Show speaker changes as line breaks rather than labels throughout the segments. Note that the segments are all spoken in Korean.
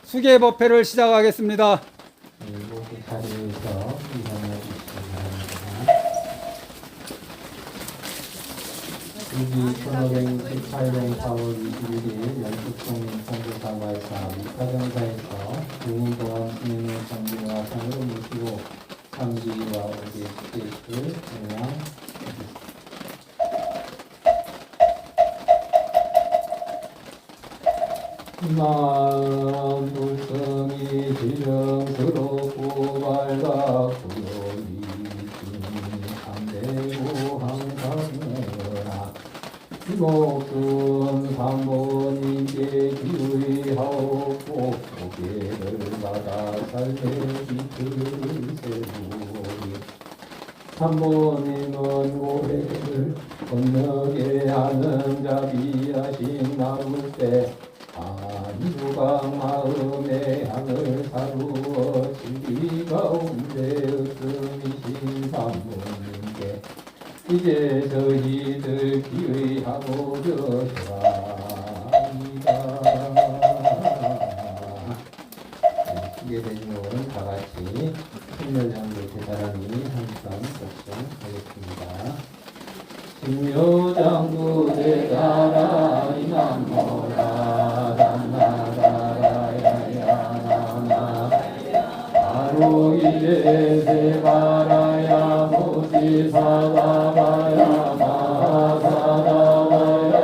수계법회를 시작하겠습니다.
모두 자리에서 일어나 주시기 바랍니다. 1568년 4월 21일 연속성 공부사과에서 미사정사에서 중인동원 스님의 정비와 상으로 모시고 상기와 우리 스테이크를 진행하겠습니다. 만불성이 지정스럽고 밝아 구름이 참되고 항상하라. 목숨 삼본인께 기의하옵고 고개를 받아 삶의 빛을 세우리. 삼본인은 고해를 건너게 하는 자비하신 나올 때 안주강 마음의 향을 사루어 진리 가운데 으뜸이신 삼본님께 이제 저희들 기의하고 저시합니다. 이게 되면 다같이 신묘장도 대사람이 한번 복성하겠습니다. 신묘장도 대사람이 남모라 바로 이제 세바라야 모지사다바야 마사다바야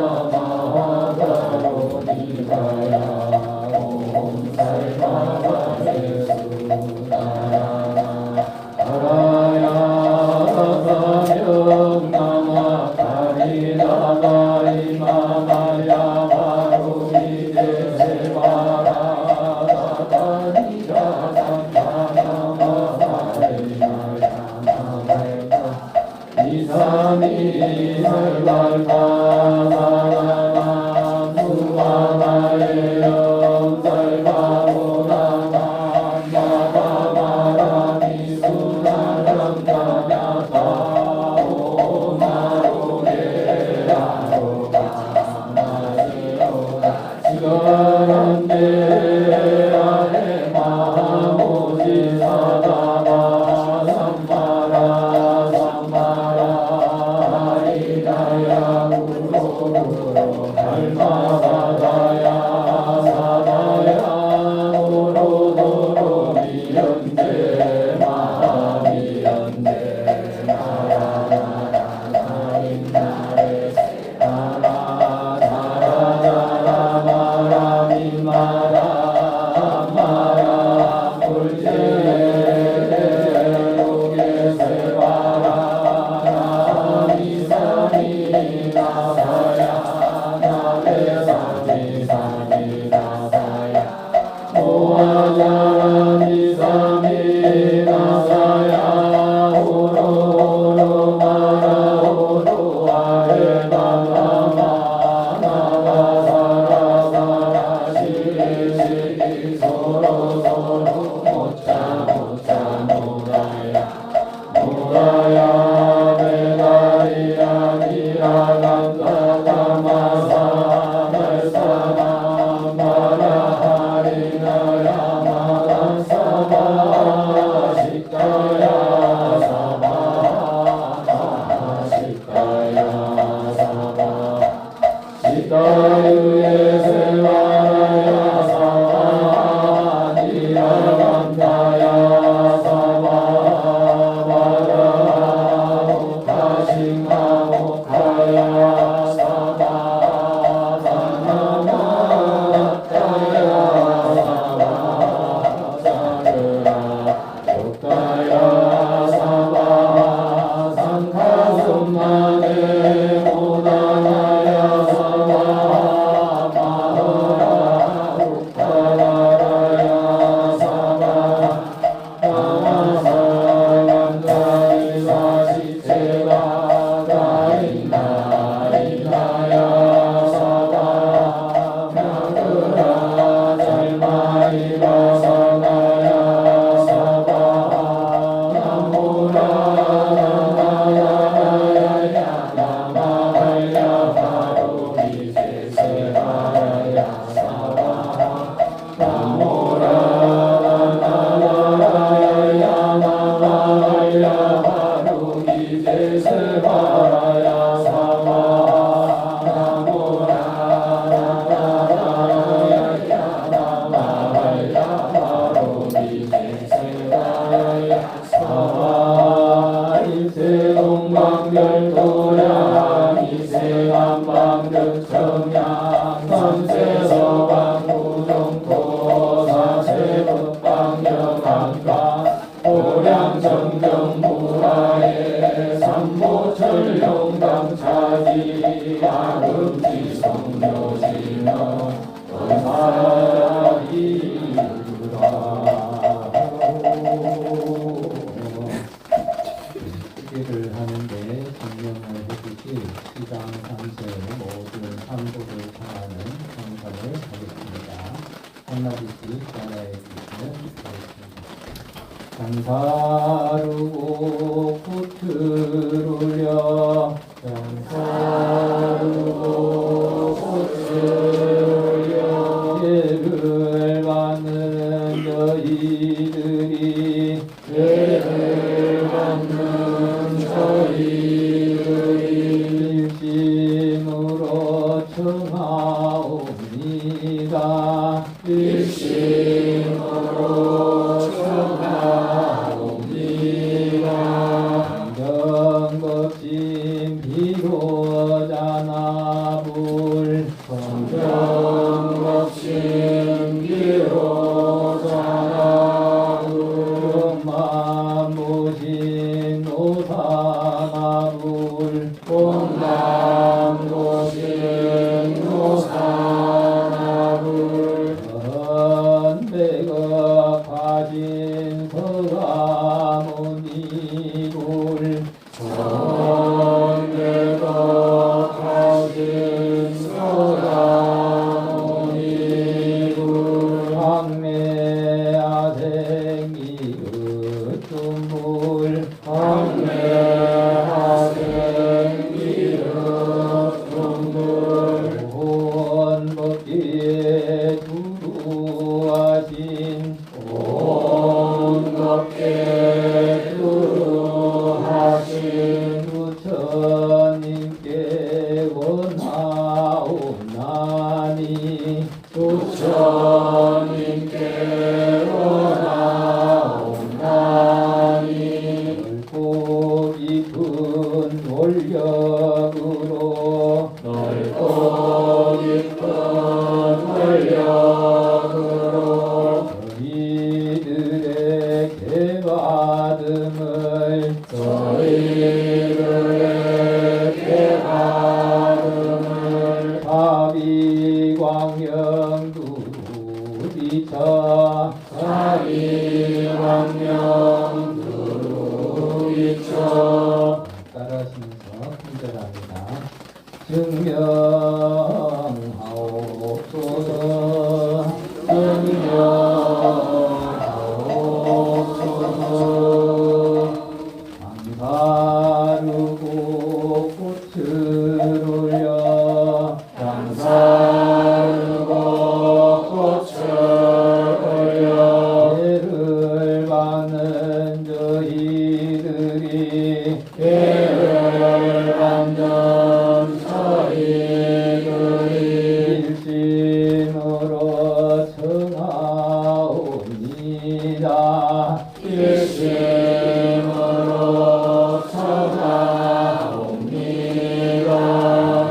마사로니바야 옴살바바예수나라나 아라야 사사명나마 가리다바이마마야 바로 이제 세바라 이산이 설발바나나 수바나의 영설바보나나 마바바라니 수나정다냐사 오나로레아로가나시로가 지거란데 아에 마모지사다바 알마바다야 사다야 오로도로 미연대 마미연대 나라나라나인나레 나라나라나라미마라 마라 불제로게세바라 나미사미 나사야 오아자라미사미 나사야 오로로 마라 오로아에 나라마 나라사라사라 시리시리 서로서로 모짜 노라야 노라야 메다리야 니라간다다 마사 말사나 마라하리나야 마라사바 시카야 사바 시카야 사바 시카유의 세바라야 사바 니라가
따라해 주시면 되겠습니다. 장사르고 꽃을 올려 장사르고 꽃을 올려 예를 받는 저희들이 예를 받는 저희들이 일심으로 청하옵니다. 일심으로 청하옵니다. 정경겁심 비로자나불 정경겁심 비로자나불 만보신 노사나불 본만보신 노사나불 전배가 가진 서가모니불 전배가 가진 서가모니불 황매하생이릇둔불 황매하생이릇둔불 온법기에 두루하신 온법기에 두루하신 부처님께 원하옵나니 부처님께 원하옵나니 넓고 깊은 원력으로 넓고 깊은 원력으로 저희들의 개받음을 사비광명두루 비춰 사비광명두루 비춰 따라하시면서 분별합니다. 증명하옵소서 증명하옵소서 장사르고 꽃을 올려 장사르고 꽃을 올려 예를 받는 저희들이 예를 받는 저희들이 일심으로 청하옵니다. 일심으로 청하옵니다.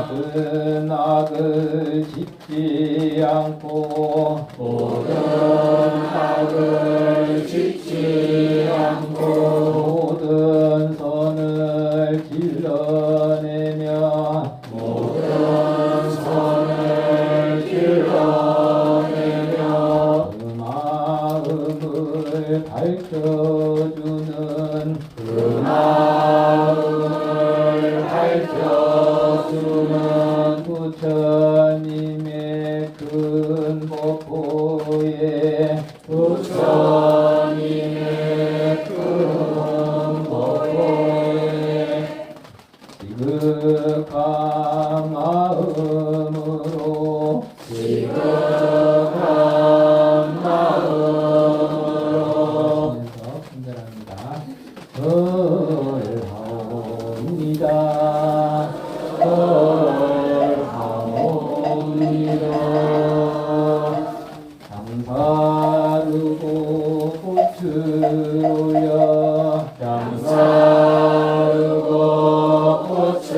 모든 악을 짓지 않고 모든 악을 짓지 않고 모든 선을 길러내며 모든 선을 길러내며 그 마음을 밝혀주는 그 마음을 밝혀주는 부처님의 큰 법보에 부처님의 큰 법보에 지극한 마음으로 지극한 마음으로 분별합니다. 절하옵니다. 절하옵니다. 장사르고 꽃을 올려 장사르고 꽃을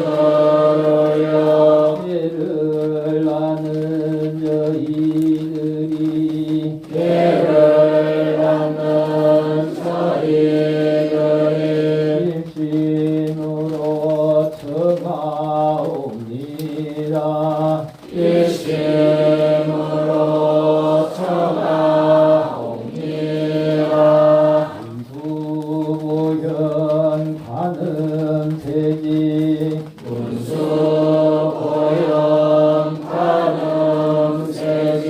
올려 예를 나는 저희들이 예를 나는 저희들이 일심으로 청하옵니다. 일심으로 청하옵니다. 운수보현 가는 세지 운수보현 가는 세지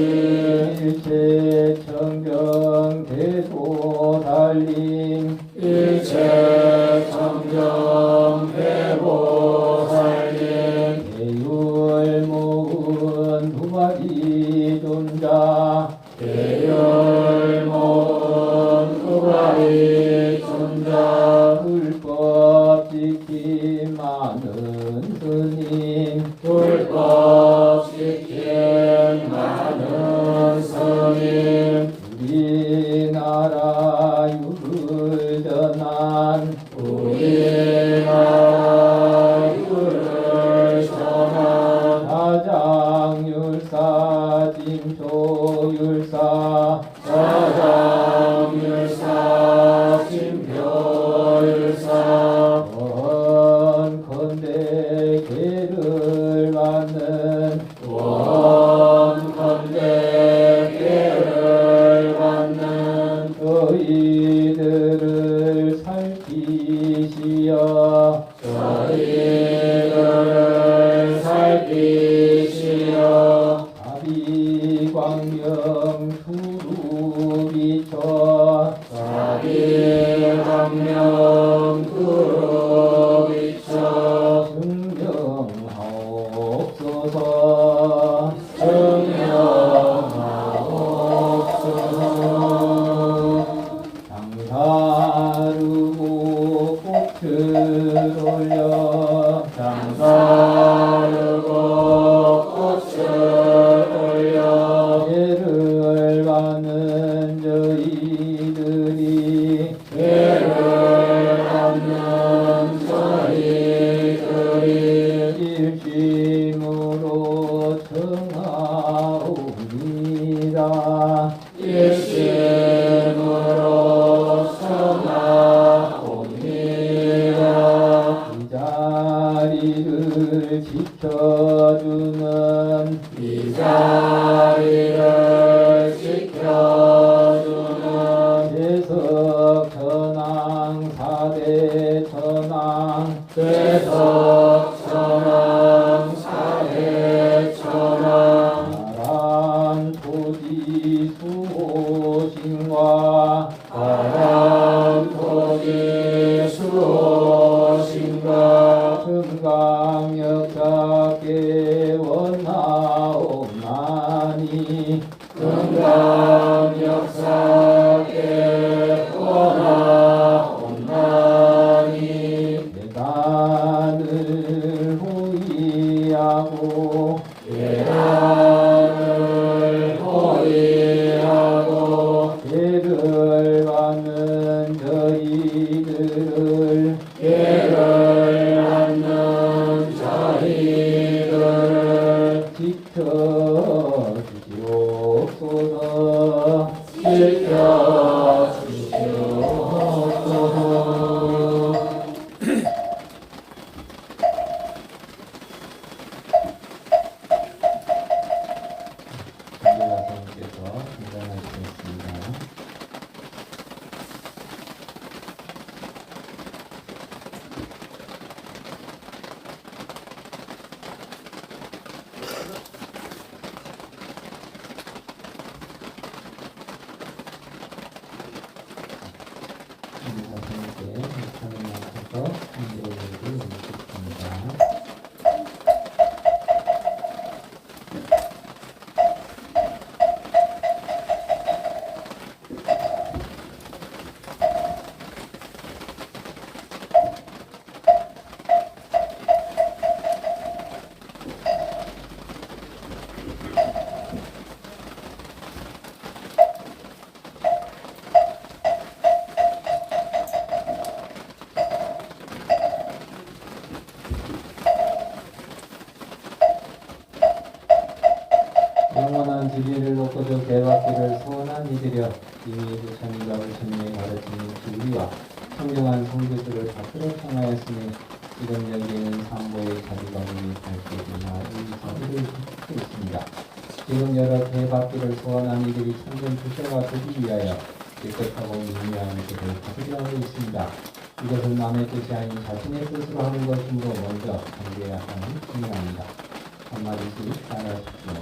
일체 청정 대도 달린
일체 청정 회보 살림
계율 모은 두 마리 존자
계열 모은 구바리 존자
불법 지킴 많은 스님
불법 지킴 많은 스님
우리나라 유를 전한
우리나라 유를 전한
사장율사 진초율사
사장율사 진표율사
원컨대 계를 받는
원컨대 계를 받는
저희들을 살피시어
저희를 살피시어
자비광명 두루 비춰
자비광명 두루 비춰
증명하옵소서.
증명하옵소서.
장사르고 꽃을 올려
장사르고 꽃을 올려
예를 받는 저희들이
예를 받는 저희들이
일심으로 청하옵니다.
일심으로 청하옵니다.
이 자리를 지켜주는
이 자리를 지켜주는
대석 천왕 사대 천왕
대석 천왕 사대 천왕
나란 토지 수호신과
바람 토지 수호신과
금강역사께 원하옵나니
금강 역사께 원하옵나니
대단을 호위하고
계란을 호위하고
죄를 받는 저희들을
예를 받는 저희들을
지켜주시옵소서.
지켜주시옵소서.
관계자님께서 인정하시겠습니다. 관계자님께 참여하셔서 참여를 해주시겠습니다. 영원한 진리를 놓고도 개받기를 소원한 이들여 이미 부처님과 부처님의 가르치는 진리와 청정한 성교들을 받들어 청하였으니 지금 여기에는 삼보의 자비광이 밝혀지나 의성을 듣고 있습니다. 지금 여러 개받기를 소원한 이들이 참된 부처가 되기 위하여 깨끗하고 미미한 것을 받으려고 있습니다. 이것은 남의 뜻이 아닌 자신의 뜻으로 하는 것이므로 먼저 경계해야 하는 중요합니다. 한마디씩 따라하십시오.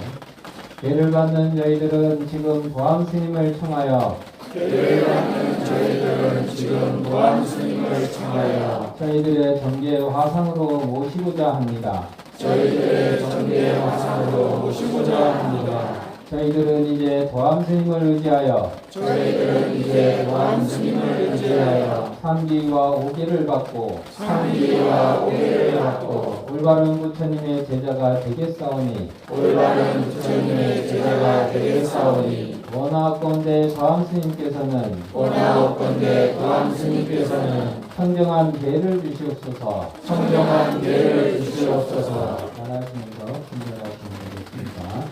죄를 받는 저희들은 지금 도함 스님을 청하여
죄를 받는 저희들은 지금 도함 스님을 청하여
저희들의 정계 화상으로 모시고자 합니다.
저희들의 전계 화상으로 모시고자 합니다.
저희들은 이제 도함 스님을 의지하여
저희들은 이제 도함 스님을 의지하여
상기와 오계를 받고
상기와 오해를 받고
올바른 부처님의 제자가 되겠사오니
올바른 부처님의 제자가 되겠사오니
원하건대 도함 스님께서는
원하옵건대 도함 스님께서는
청정한 계를 주시옵소서.
청정한 예를 주시옵소서.
잘하시면서 분별하시면 되겠습니다.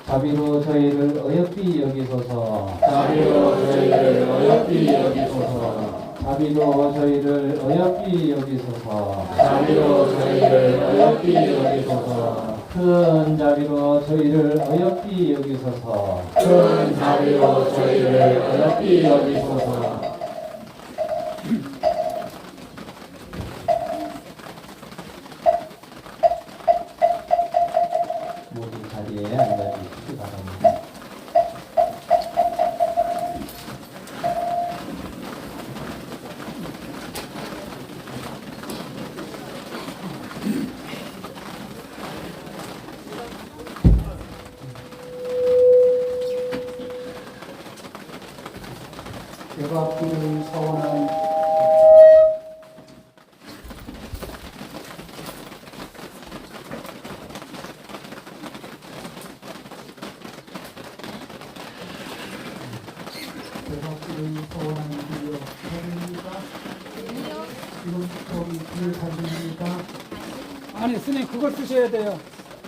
자비로 저희를 어여삐 여기소서.
자비로 저희를 어여삐 여기소서.
자비로 저희를 어여삐 여기소서.
자비로 저희를 어여삐 여기소서.
큰 자비로 저희를 어여삐 여기소서.
큰 자비로 저희를 어여삐 여기소서.
모두 자리에 앉아주시기 바랍니다.
대박기를 서원한 대박기를 서원한 길이요 사진입니까? 지금부터 길 사진입니까?
아니 스님 그걸 쓰셔야 돼요.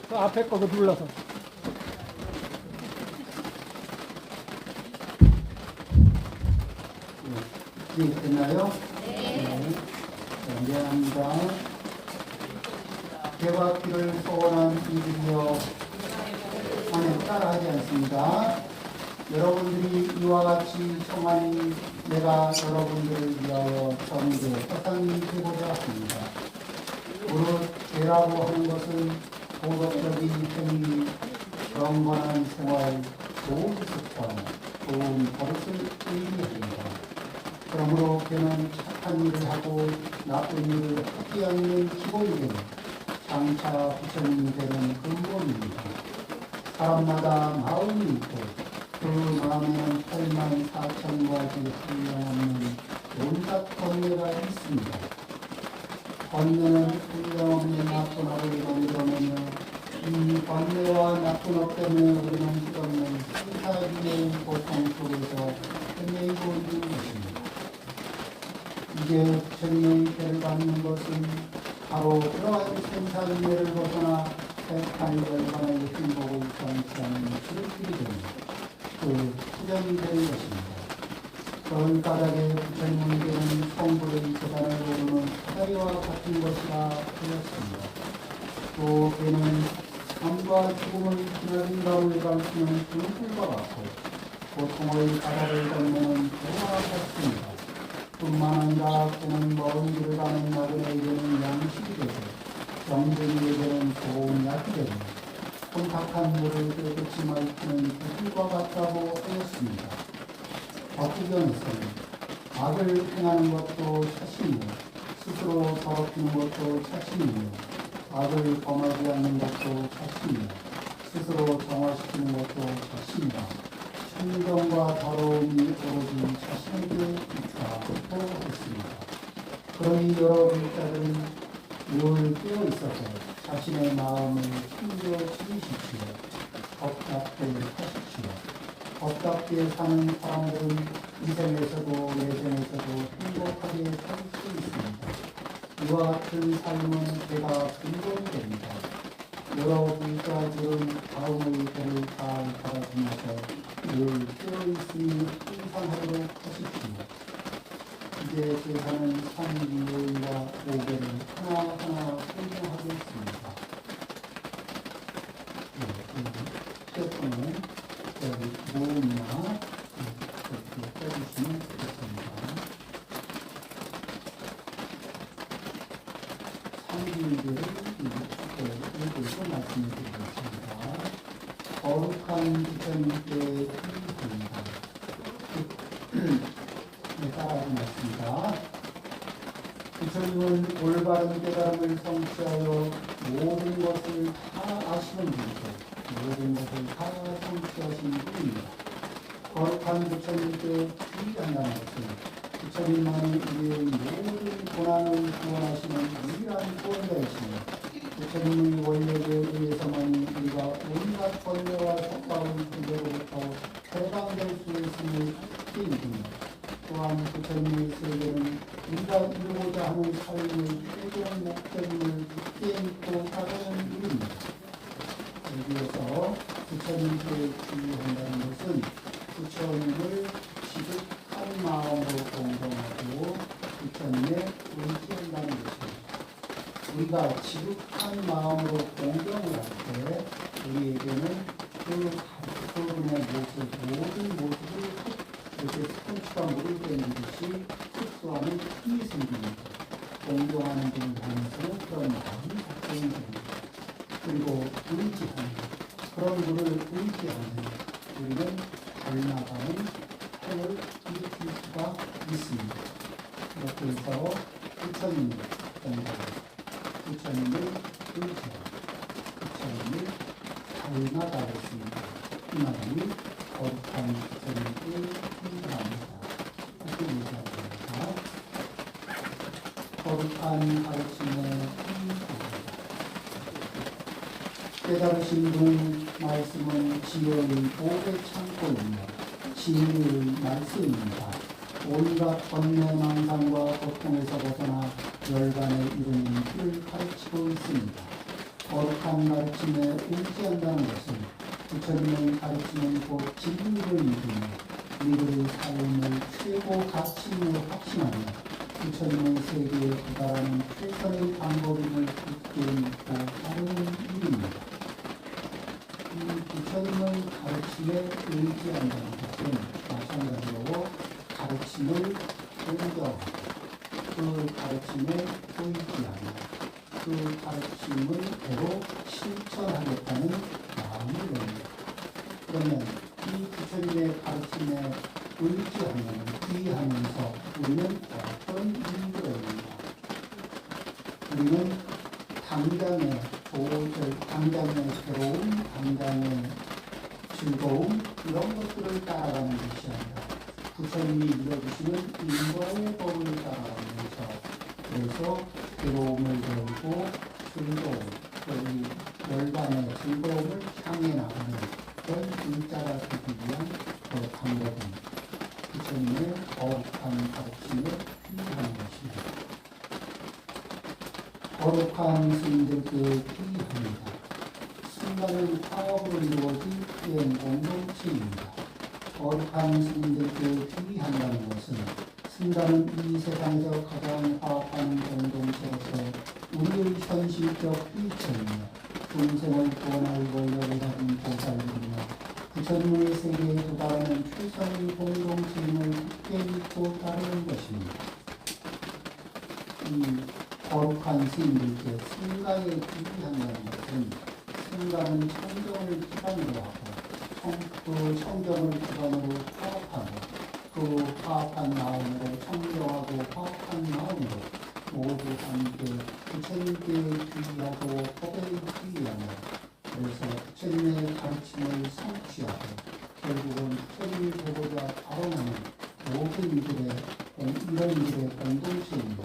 그 앞에 거 눌러서.
네, 됐나요? 네. 자, 미안합니다. 대박기를 서원한 길이요 안에 따라하지 않습니다. 여러분들이 이와 같이 청하니 내가 여러분들을 위하여 전개 허상이 되고자 합니다. 무릇 죄라고 하는 것은 도덕적인 행위, 경건한 생활, 좋은 습관, 좋은 버릇을 의미합니다. 그러므로 죄는 착한 일을 하고 나쁜 일을 하지 않는 기본이 되는 장차 부처님이 되는 근본입니다. 사람마다 마음이 있고 그 마음에는 8만 4천 가지 한량없는 온갖 번뇌가 있습니다. 번뇌는 한량없는 나쁜 업을 만들어내며 이 번뇌와 나쁜 업 때문에 우리는 끝없는 생사기의 고통 속에서 헤매이고 있는 것입니다. 이제 부처님의 죄를 받는 것은 바로 그러한 생사기를 벗어나 백한이 얼마나 행복을 경치 않는 그런 길이 됩니다. 그 수련이 되는 것입니다. 그런 까닭에 부처님에게는 성불의 재단을 오르는 사다리와 같은 것이라 되었습니다. 또 그는 삶과 죽음을 기다린 가운데 가르치는 불불과 같고 고통의 바다를 건너는 배와 같습니다. 뿐만 아니라 그는 먼 길을 가는 나그네에게는 양식이 되고 정쟁이에게는 좋은 약이 됩니다. 혼탁한 물을 깨끗이 마시는 불과 같다고 하였습니다. 법구경에서는 악을 행하는 것도 자신이요 스스로 더럽히는 것도 자신이요 악을 범하지 않는 것도 자신이요 스스로 정화시키는 것도 자신이다. 청정과 더러움이 오로지 자신에게 있다고 했습니다. 그러니 여러 불자들은 늘 깨어 있어서 자신의 마음을 숨겨 지으십시오. 법답게 하십시오. 법답게 사는 사람들은 이생에서도 예생에서도 행복하게 살 수 있습니다. 이와 같은 삶은 제가 근본이 됩니다. 여러 불자들은 다음의 배를 잘 받아주면서 늘 깨어있음이 항상하도록 하십시오. 이제 제사는 상기요일과 오배를 하나하나 설명하겠습니다. 휴대폰은 여기 모음이나 이렇게 빼주시면 좋겠습니다. 상기요일을 읽고 말씀을 드리겠습니다. 거룩한 부처님께 드립니다. 네, 따라하지 말습니다. 부처님은 올바른 깨달음을 성취하여 모든 것을 다 아시는 분이고 모든 것을 다 성취하신 분입니다. 거룩한 부처님께 주의한다는 것은 부처님만이 우리의 모든 고난을 구원하시는 유일한 구원자이시며 부처님의 원력에 의해서만이 우리가 온갖 번뇌와 속박의 그대로부터 해방될 수 있음을 믿습니다. 또한 부처님의 세계는 우리가 이루고자 하는 삶의 최종 목적임을 굳게 믿고 따르는 일입니다. 여기에서 부처님께 주의한다는 것은 부처님을 지극한 마음으로 공경하고 부처님에 의지한다는 것입니다. 우리가 지극한 마음으로 공경을 할 때 우리에게는 그분의 모습, 모든 모습을 이렇게 스펀지가 물을 떼는듯이 흡수하는 힘이 생깁니다. 공경하는 분을 보면서 그런 마음이 작동이 됩니다. 그리고 의지하는 그런 분을 의지하는 우리는 닮아가는 행을 일으킬 수가 있습니다. 이렇게 해서 부처님을 공경하고 부처님을 의지하고 부처님을 닮아가겠습니다. 이 말이 거룩한 부처님께 필요합니다. 이렇게 얘기합니다. 거룩한 가르침에 필요합니다. 깨달으신 분 말씀은 지혜의 보배 창고이며 진리의 말씀입니다. 온갖 번뇌망상과 고통에서 벗어나 열반에 이르는 길을 가르치고 있습니다. 거룩한 가르침에 의지한다는 것은 부처님의 가르침은 곧 진리를 믿으며 우리들의 삶의 최고 가치임을 확신하며 부처님의 세계에 도달하는 최선의 방법임을 굳게 믿고 따르는 일입니다. 이 부처님의 가르침에 의지한다는 것은 마찬가지로 가르침을 공경하고 그 가르침에 의지하며 그 가르침을 대로 실천하겠다는 마음을 냅니다. 그러면 이 부처님의 가르침에 의지하면 귀하면서 우리는 어떤 일들입니다. 우리는 당장의 괴로움, 당장의 즐거움 이런 것들을 따라가는 것이 아니라 부처님이 이뤄주시는 인과의 법을 따라가면서 그래서 괴로움을 배우고 즐거움, 이 열반의 즐거움을 향해 나가는 그런 인자가 되기 위한 그 방법입니다. 부처님의 거룩한 가르침에 필요한 것입니다. 거룩한 스님들께 필요합니다. 순간은 화합으로 이루어진 된 공동체입니다. 거룩한 스님들께 필요한다는 것은 순간은 이 세상에서 가장 화합한 공동체로서 우리의 현실적 필체이며 중생을 구원할 권력을 가진 보살이며 부처님의 세계에 도달하는 최선의 공동체임을 굳게 믿고 따르는 것입니다. 이 거룩한 스님들께 승가에 기리한다는 것은 승가는 청정을 기반으로 하고 그 청정을 기반으로 화합하고 그 화합한 마음으로 청정하고 화합한 마음으로 모두 함께 부처님께 귀의하고 법에 귀의하며 그래서 부처님의 가르침을 성취하고 결국은 부처님이 되고자 발언하는 모든 이들의 이런 이들의 공동체입니다.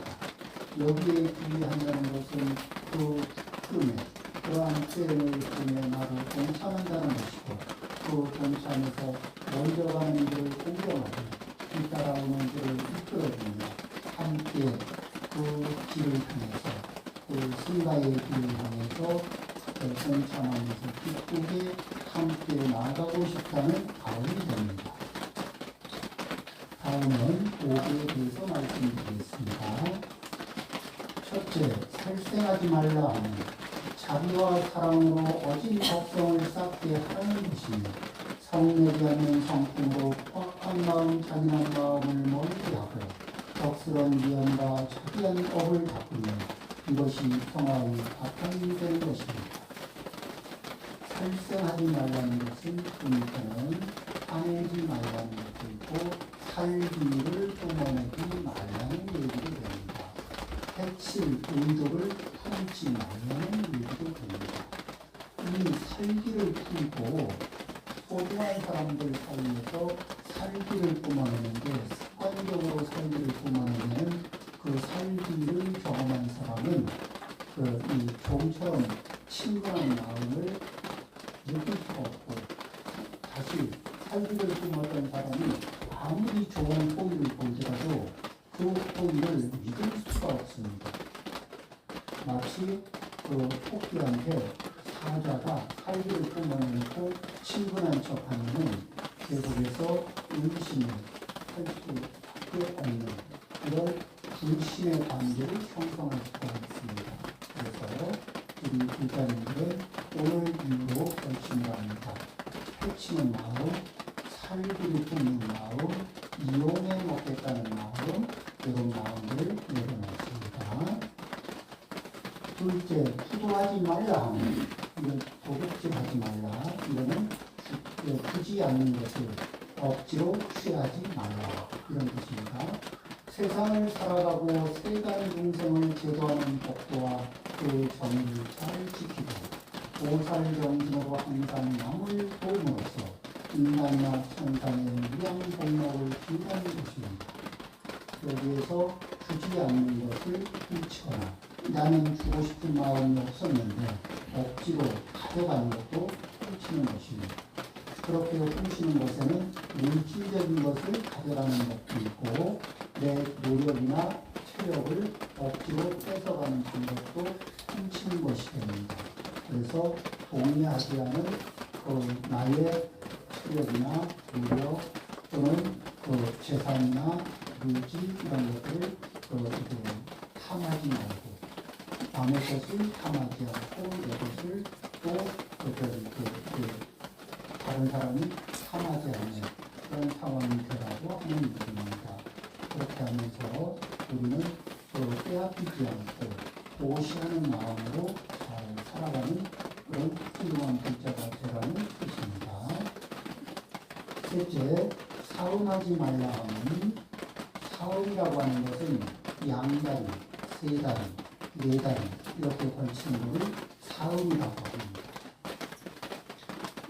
여기에 귀의한다는 것은 그 꿈에 그러한 쾌름의 꿈에 나를 동참한다는 것이고 그 동참에서 먼저 가는 이들을 공경하고 뒤따라오는 이들을 이끌어주며 함께 그 길을 통해서 그 승가의 길을 향해서 동참하면서 기쁘게 함께 나아가고 싶다는 가을이 됩니다. 다음은 오기에 대해서 말씀드리겠습니다. 첫째, 살생하지 말라 하는 자비와 사랑으로 어진 법성을 쌓게 하는 것입니다. 성내지 않는 성품으로 포악한 마음, 잔인한 마음을 멀리하고 덕스러운 미연과 자비한 업을 닦으면 이것이 평화의 바탕이 되는 것입니다. 살생하지 말라는 것은 그러니까는 화내지 말라는 것도 있고 살기를 뿜어내지 말라는 얘기도 됩니다. 해칠 의도를 품지 말라는 얘기도 됩니다. 이 살기를 품고 소중한 사람들 사이에서 살기를 뿜어내는데 습관적으로 살기를 뿜어내는 그 살기를 경험한 사람은 이 좀처럼 친근한 마음을 느낄 수가 없고 다시 살기를 뿜었던 사람이 아무리 좋은 포기를 보이더라도 그 포기를 믿을 수가 없습니다. 마치 그 토끼한테 사자가 살기를 뿜어내고 친근한 척하면은 계속해서 의심을 할 수밖에 없는 이런 불신의 관계를 형성할 수가 있습니다. 그래서 우리 기자님들은 오늘 이후로 결심을 합니다. 해치는 마음, 살기를 뿜는 마음, 이용해 먹겠다는 마음, 이런 마음을 내려놨습니다. 둘째, 후도하지 말라 하면 이건 도둑질하지 말라. 이거는 주지 않는 것을 억지로 취하지 말라. 이런 뜻입니다. 세상을 살아가고 세간 중생을 제도하는 법도와 그 정의를 잘 지키고 보살정신으로 항상 남을 도움으로써 인간이나 천상의 무량복락을 기하는 것입니다. 여기에서 주지 않는 것을 훔치거나 나는 주고 싶은 마음이 없었는데 억지로 가져가는 것도 훔치는 것입니다. 그렇게 훔치는 것에는 물질적인 것을 가져가는 것도 있고 내 노력이나 체력을 억지로 뺏어가는 방법도 훔치는 것이 됩니다. 그래서 동의하지 않은 나의 체력이나 노력 또는 재산이나 물질 이런 것들을 탐하지 말고 남의 것을 탐하지 않고 내 것을 또 다른 사람이 탐하지 않는 그런 상황이 되라고 하는 일입니다. 그렇게 하면서 우리는 빼앗기지 않고 보시하는 마음으로 잘 살아가는 그런 훌륭한 글자가 되라는 뜻입니다. 셋째, 사음하지 말라 하면 사음이라고 하는 것은 양다리, 세다리, 네다리 이렇게 걸치는 것을 사음이라고 합니다.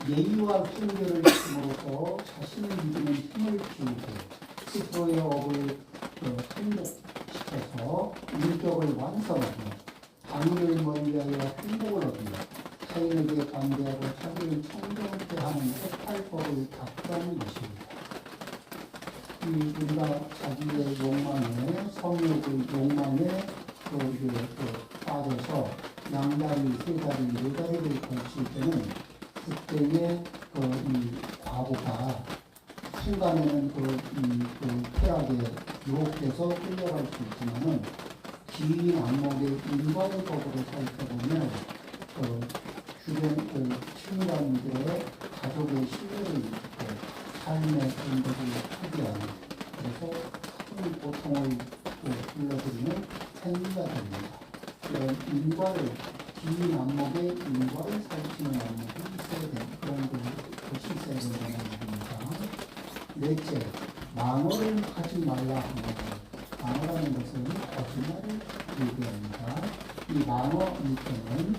예의와 핑계를 힘으로써 자신을 믿는 힘을 키우고 스스로의 업을 행복시켜서 인격을 완성하며 방위를 멀리하여 행복을 얻으며 타인에게 관대하고 자기를 청정케 하는 해탈법을 닦으라는 것입니다. 우리가 자기의 욕망에 성욕의 욕망에 빠져서 양다리, 세다리, 네다리를 걸칠 때는 그때의 이 과거가 순간에는 쾌락에 유혹돼서 끌려갈 수 있지만은 긴 안목의 인과의 법으로 살펴보면 주변 친구들의 가족의 신뢰를 입고 삶의 그런 것을 포기하는 그래서 큰 고통을 불러들이는 행위가 됩니다. 그런 인과를 긴 안목의 인과를 살피는 안목이 있어야 되는 그런 것이 있어야 된다는 얘기입니다. 넷째, 망언을 하지 말라 하는 망언이라는 것은 거짓말을 얘기합니다. 이 망언 밑에는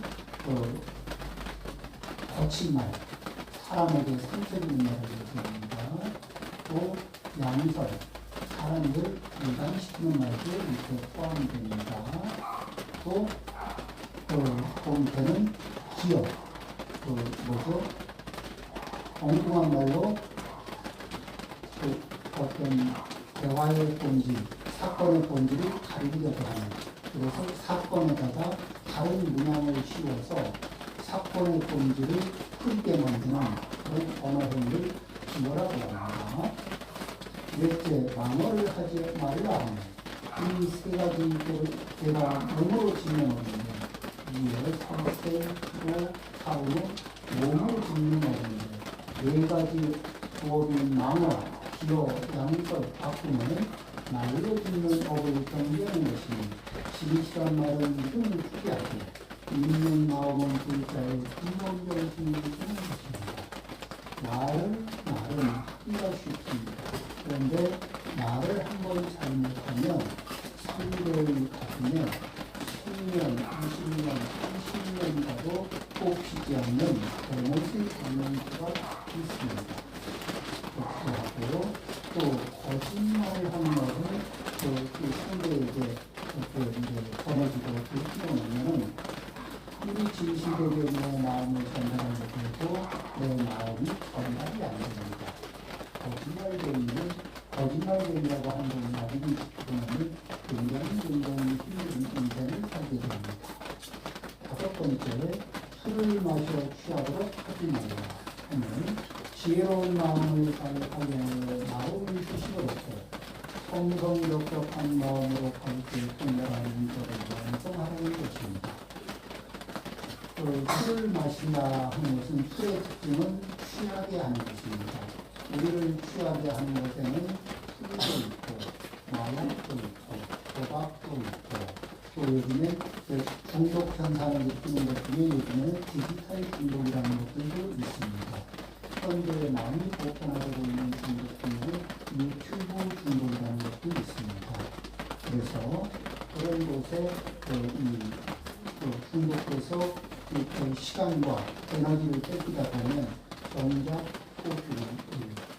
거친 말, 사람에게 상처를 주는 말을 얘기합니다. 또 양설, 사람을 일반시키는 말도 이렇게 포함이 됩니다. 또 밑에는 기억, 엉뚱한 말로 어떤 대화의 본질, 사건의 본질을 가리려고 하는 그래서 사건에다가 다른 문양을 씌워서 사건의 본질을 흐리게 만드는 그런 언어 행위를 기어라고 합니다. 넷째, 망언을 하지 말라 하는 이 세 가지 제가 몸으로 지명하는데 이에 성세, 또 사우로 몸으로 짓는 어린데 네 가지 부업인 망어, 기어, 양설, 바꾸면 말로 짓는 업을 경계하는 것이니 지리시란 말은 믿음을 포기하고 있는 마음은 불자의 기본 정신이 되는 것입니다. 말은 하기가 쉽습니다. 그런데 말을 한번 잘못하면 상대를 가지면 10년, 20년, 30년 가도 뽑히지 않는 잘못의 장면수가 있습니다. 그렇게 하고 또 거짓말을 하는 것은 그 상대에게 전해지고 들키면 아무리 진실되게 내 마음을 전달하려고 해도 내 마음이 전달이 안 됩니다. 거짓말쟁이라고 하는 건 나중에 보면 굉장히 힘든 인생을 살게 됩니다. 다섯 번째, 술을 마셔 취하도록 하지 말라 하면 지혜로운 마음을 가지하여 마음을 휴식으로써 성성적적한 마음으로 가르칠 통달하는 것을 완성하라는 것입니다. 술을 마신다 하는 것은 술의 특징은 취하게 하는 것입니다. 우리를 취하게 하는 것에는 술도 있고 마약도 있고 도박도 있고 또 요즘에 중독 현상을 느끼는 것 중에 요즘에 디지털 중독이라는 것들도 있습니다. 현재 많이 보편화되고 있는 중독 중에 유튜브 중독이라는 것도 있습니다. 그래서 그런 곳에 중독돼서 시간과 에너지를 뺏기다 보면 정작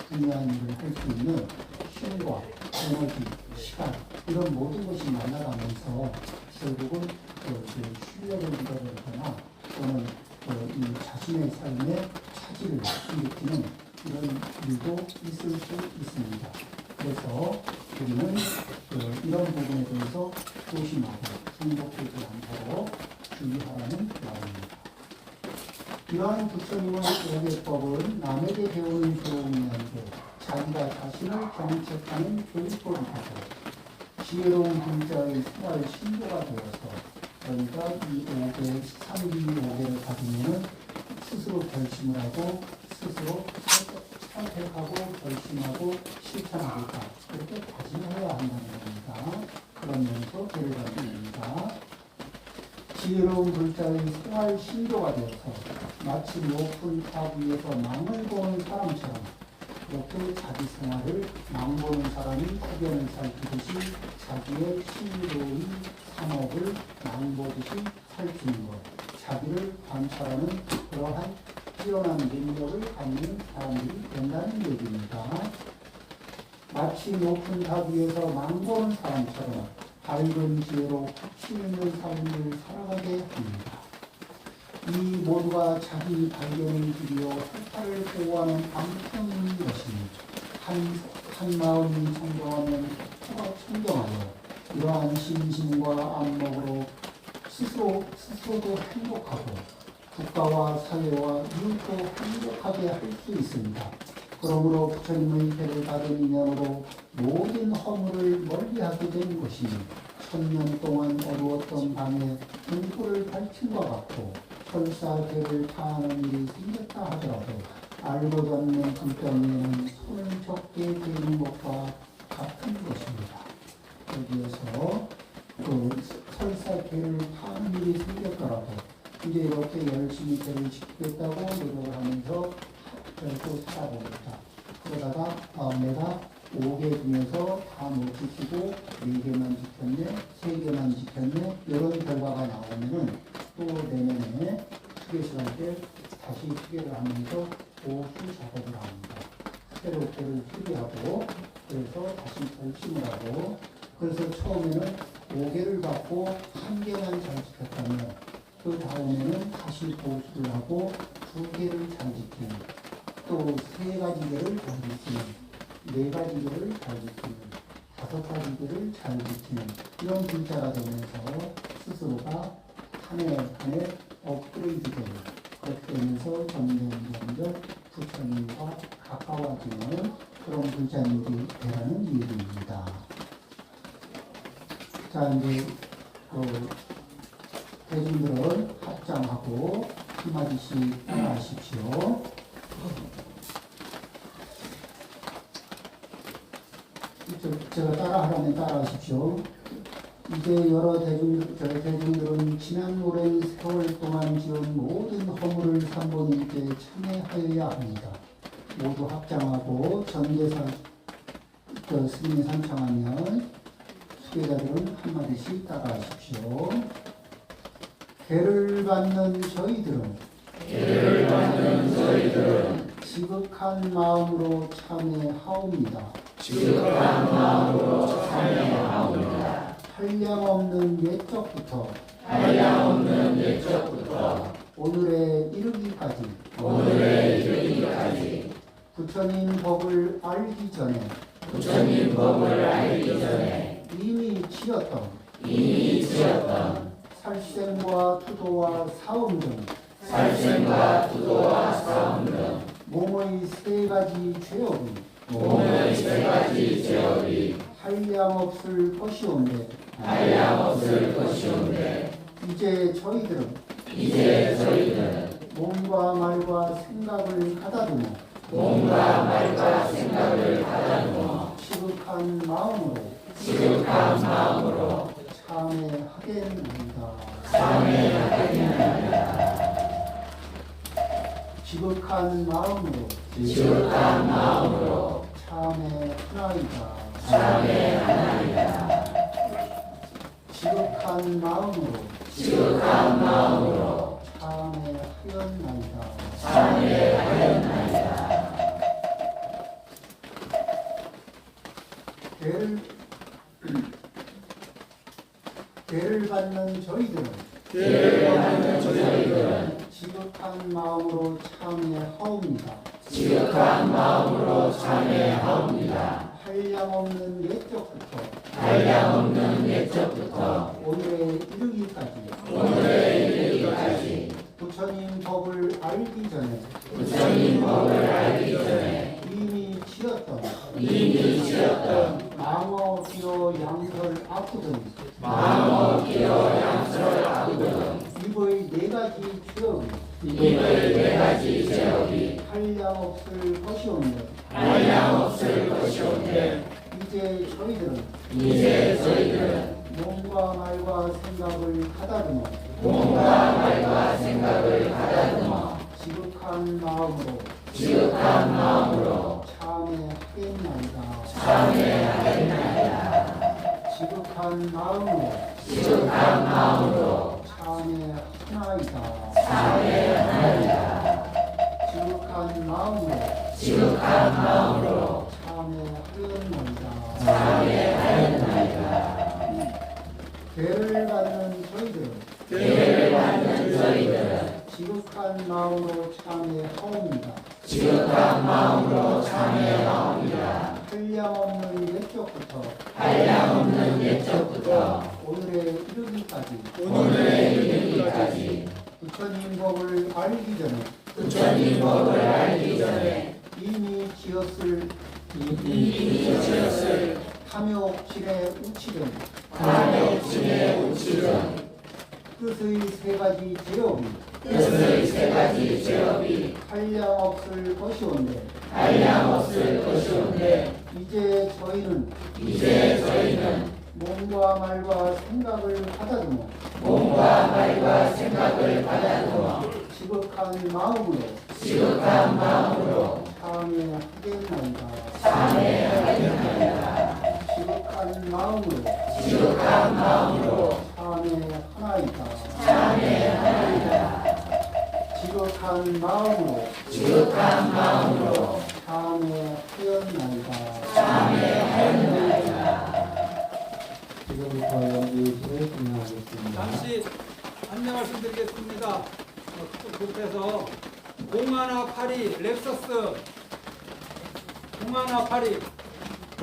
중요한 일을 할 수 있는 힘과 에너지, 시간 이런 모든 것이 날아가면서 결국은 신뢰를 잃어버리거나 또는 이 자신의 삶에 차질을 일으키는 이런 일도 있을 수 있습니다. 그래서 우리는 이런 부분에 대해서 조심하고 중독되지 않도록 주의하라는 말입니다. 이러한 부처님의 오개법은 남에게 배우는 교훈이 아니고 자기가 자신을 정책하는 교육법이고 지혜로운 불자의 생활 신도가 되어서 그러니까 이 오개, 삼기 오개를 가지면 스스로 결심을 하고 스스로 선택하고 결심하고 실천하겠다. 그렇게 다짐해야 한다는 겁니다. 그러면서 배를 가집니다. 지혜로운 불자의 생활 신도가 되어서 마치 높은 탑 위에서 망을 보는 사람처럼 그렇게 자기 생활을 망보는 사람이 후견을 살피듯이 자기의 신도의 산업을 망보듯이 살피는 것, 자기를 관찰하는 그러한 뛰어난 능력을 갖는 사람들이 된다는 얘기입니다. 마치 높은 탑 위에서 망보는 사람처럼 밝은 지혜로 가치 있는 삶을 살아가게 합니다. 이 모두가 자기 발견의 길이요 세타를 보호하는 방편인 것입니다. 한 마음이 청정하면 서가 청정하여 이러한 신심과 안목으로 스스로도 행복하고 국가와 사회와 이웃도 행복하게 할 수 있습니다. 그러므로 부처님의 배를 받은 인연으로 모든 허물을 멀리하게 된 것이 천년 동안 어두웠던 밤에 등불을 밝힌 것 같고 설사 배를 타는 일이 생겼다 하더라도 알고자 않는 불경에는 손을 적게 되는 것과 같은 것입니다. 여기에서 설사 배를 타는 일이 생겼더라도 이제 이렇게 열심히 배를 지키겠다고 노력을 하면서 또 살아보겠다. 그러다가 내가 5개 중에서 다 못 지키고 4개만 지켰네, 3개만 지켰네 이런 결과가 나오면은 또 내년에 휴게 시간 때 다시 휴게를 하면서 보수 작업을 합니다. 새롭게를 휴게하고 그래서 다시 결심을 하고 그래서 처음에는 5개를 받고 1개만 잘 지켰다면 그 다음에는 다시 보수를 하고 2개를 잘 지키는 또 3가지를 잘 지키는 4가지를 잘 지키는 5가지를 잘 지키는 이런 불자가 되면서 스스로가 한 해 한 해 업그레이드 되는 그렇게 되면서 점점 부처님과 가까워지는 그런 불자님들이 되라는 얘기입니다. 자 이제 대중들은 합장하고 한마디씩 따라하십시오. 제가 따라하라면 따라하십시오. 이제 여러 대중들은 지난 오랜 세월 동안 지은 모든 허물을 삼보님께 참회하여야 합니다. 모두 합장하고 전개사 스님이 삼창하면 수계자들은 한마디씩 따라하십시오. 개를 받는 저희들은 지극한 마음으로 참회하옵니다. 한량없는 옛적부터 오늘에 이르기까지 부처님 법을 알기 전에 이미 지었던 살생과 투도와 사음 등 몸의 세 가지 죄업이 한량없을 것이온데 이제 저희들은 몸과 말과 생각을 가다듬어 지극한 마음으로 참회하겠나이다. 지극한 마음으로 참회하나이다. 지극한 마음으로 참회하였나이다. 죄를 받는 저희들은 지극한 마음으로 참회하옵니다. 한량없는 옛적부터 오늘에 이르기까지 부처님 법을 알기 전에 이미 지었던 망어, 기어, 양설, 아프든 이의 네 가지 죄업이 한량없을 것이온데 이제 저희들은 몸과 말과 생각을 가다듬어 지극한 마음으로 참회하겠나이다. 지극한 마음으로 참회하나이다. 지극한 마음으로 참회하였나이다. 죄를 받는 저희들은 지극한 마음으로 참회하옵니다. 한량없는 옛적부터 오늘에 이르기까지 부처님 법을 알기 전에 이미 지었을 탐욕질에 우치던 뜻의 세 가지 죄업이 한량없을 것이온데 이제 저희는 몸과 말과 생각을 가다듬어 지극한 마음으로 참회하겠나이다. 지극한 마음으로 참회하나이다. 지극한 마음으로 참회하였나이다.
지금부터 연기실을 진행하겠습니다.
잠시 안내 말씀드리겠습니다. 급해서 0182 렉서스 0182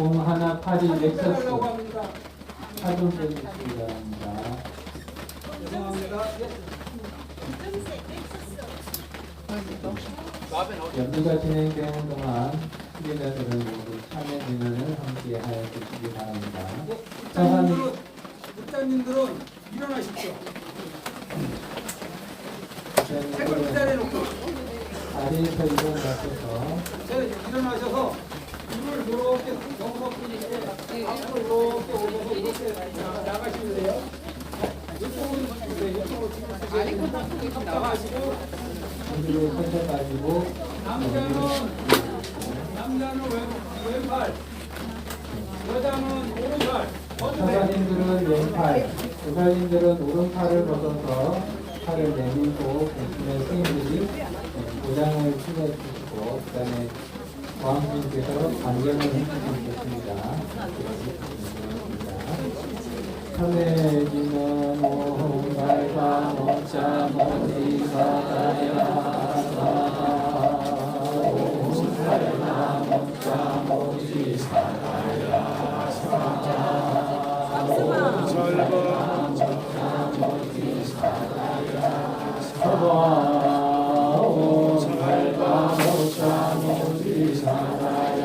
0182 렉서스
하려고 합니다.
차좀 빼주시기 바랍니다.
죄송합니다.
연기가 진행되는 동안 수계자들은 모두 참여 진행을 함께 하여 주시기 바랍니다.
목사님들은 일어나십시오. 책을 기다려놓고
자리에서 일어나셔서
일어나셔서 이걸 이렇게 넘어서 앞으로 이렇게 오셔서 이렇게 나가시면 돼요. 이쪽으로 쓰세요. 이쪽으로 쓰세요. 나가시고.
손으로 펼쳐가지고
남자는 왼팔, 여자는 오른팔.
사관님들은 왼팔, 부사님들은 오른팔을 벗어서 팔을 내밀고 계시면 스님들이 도장을 찍어주시고 그 다음에 고함님께서 반경을 해주시면 좋습니다. 참해지는 오달과 목자 모지사다야 오달과 목자 모지사다야
사온 달마 목자 모지 사다야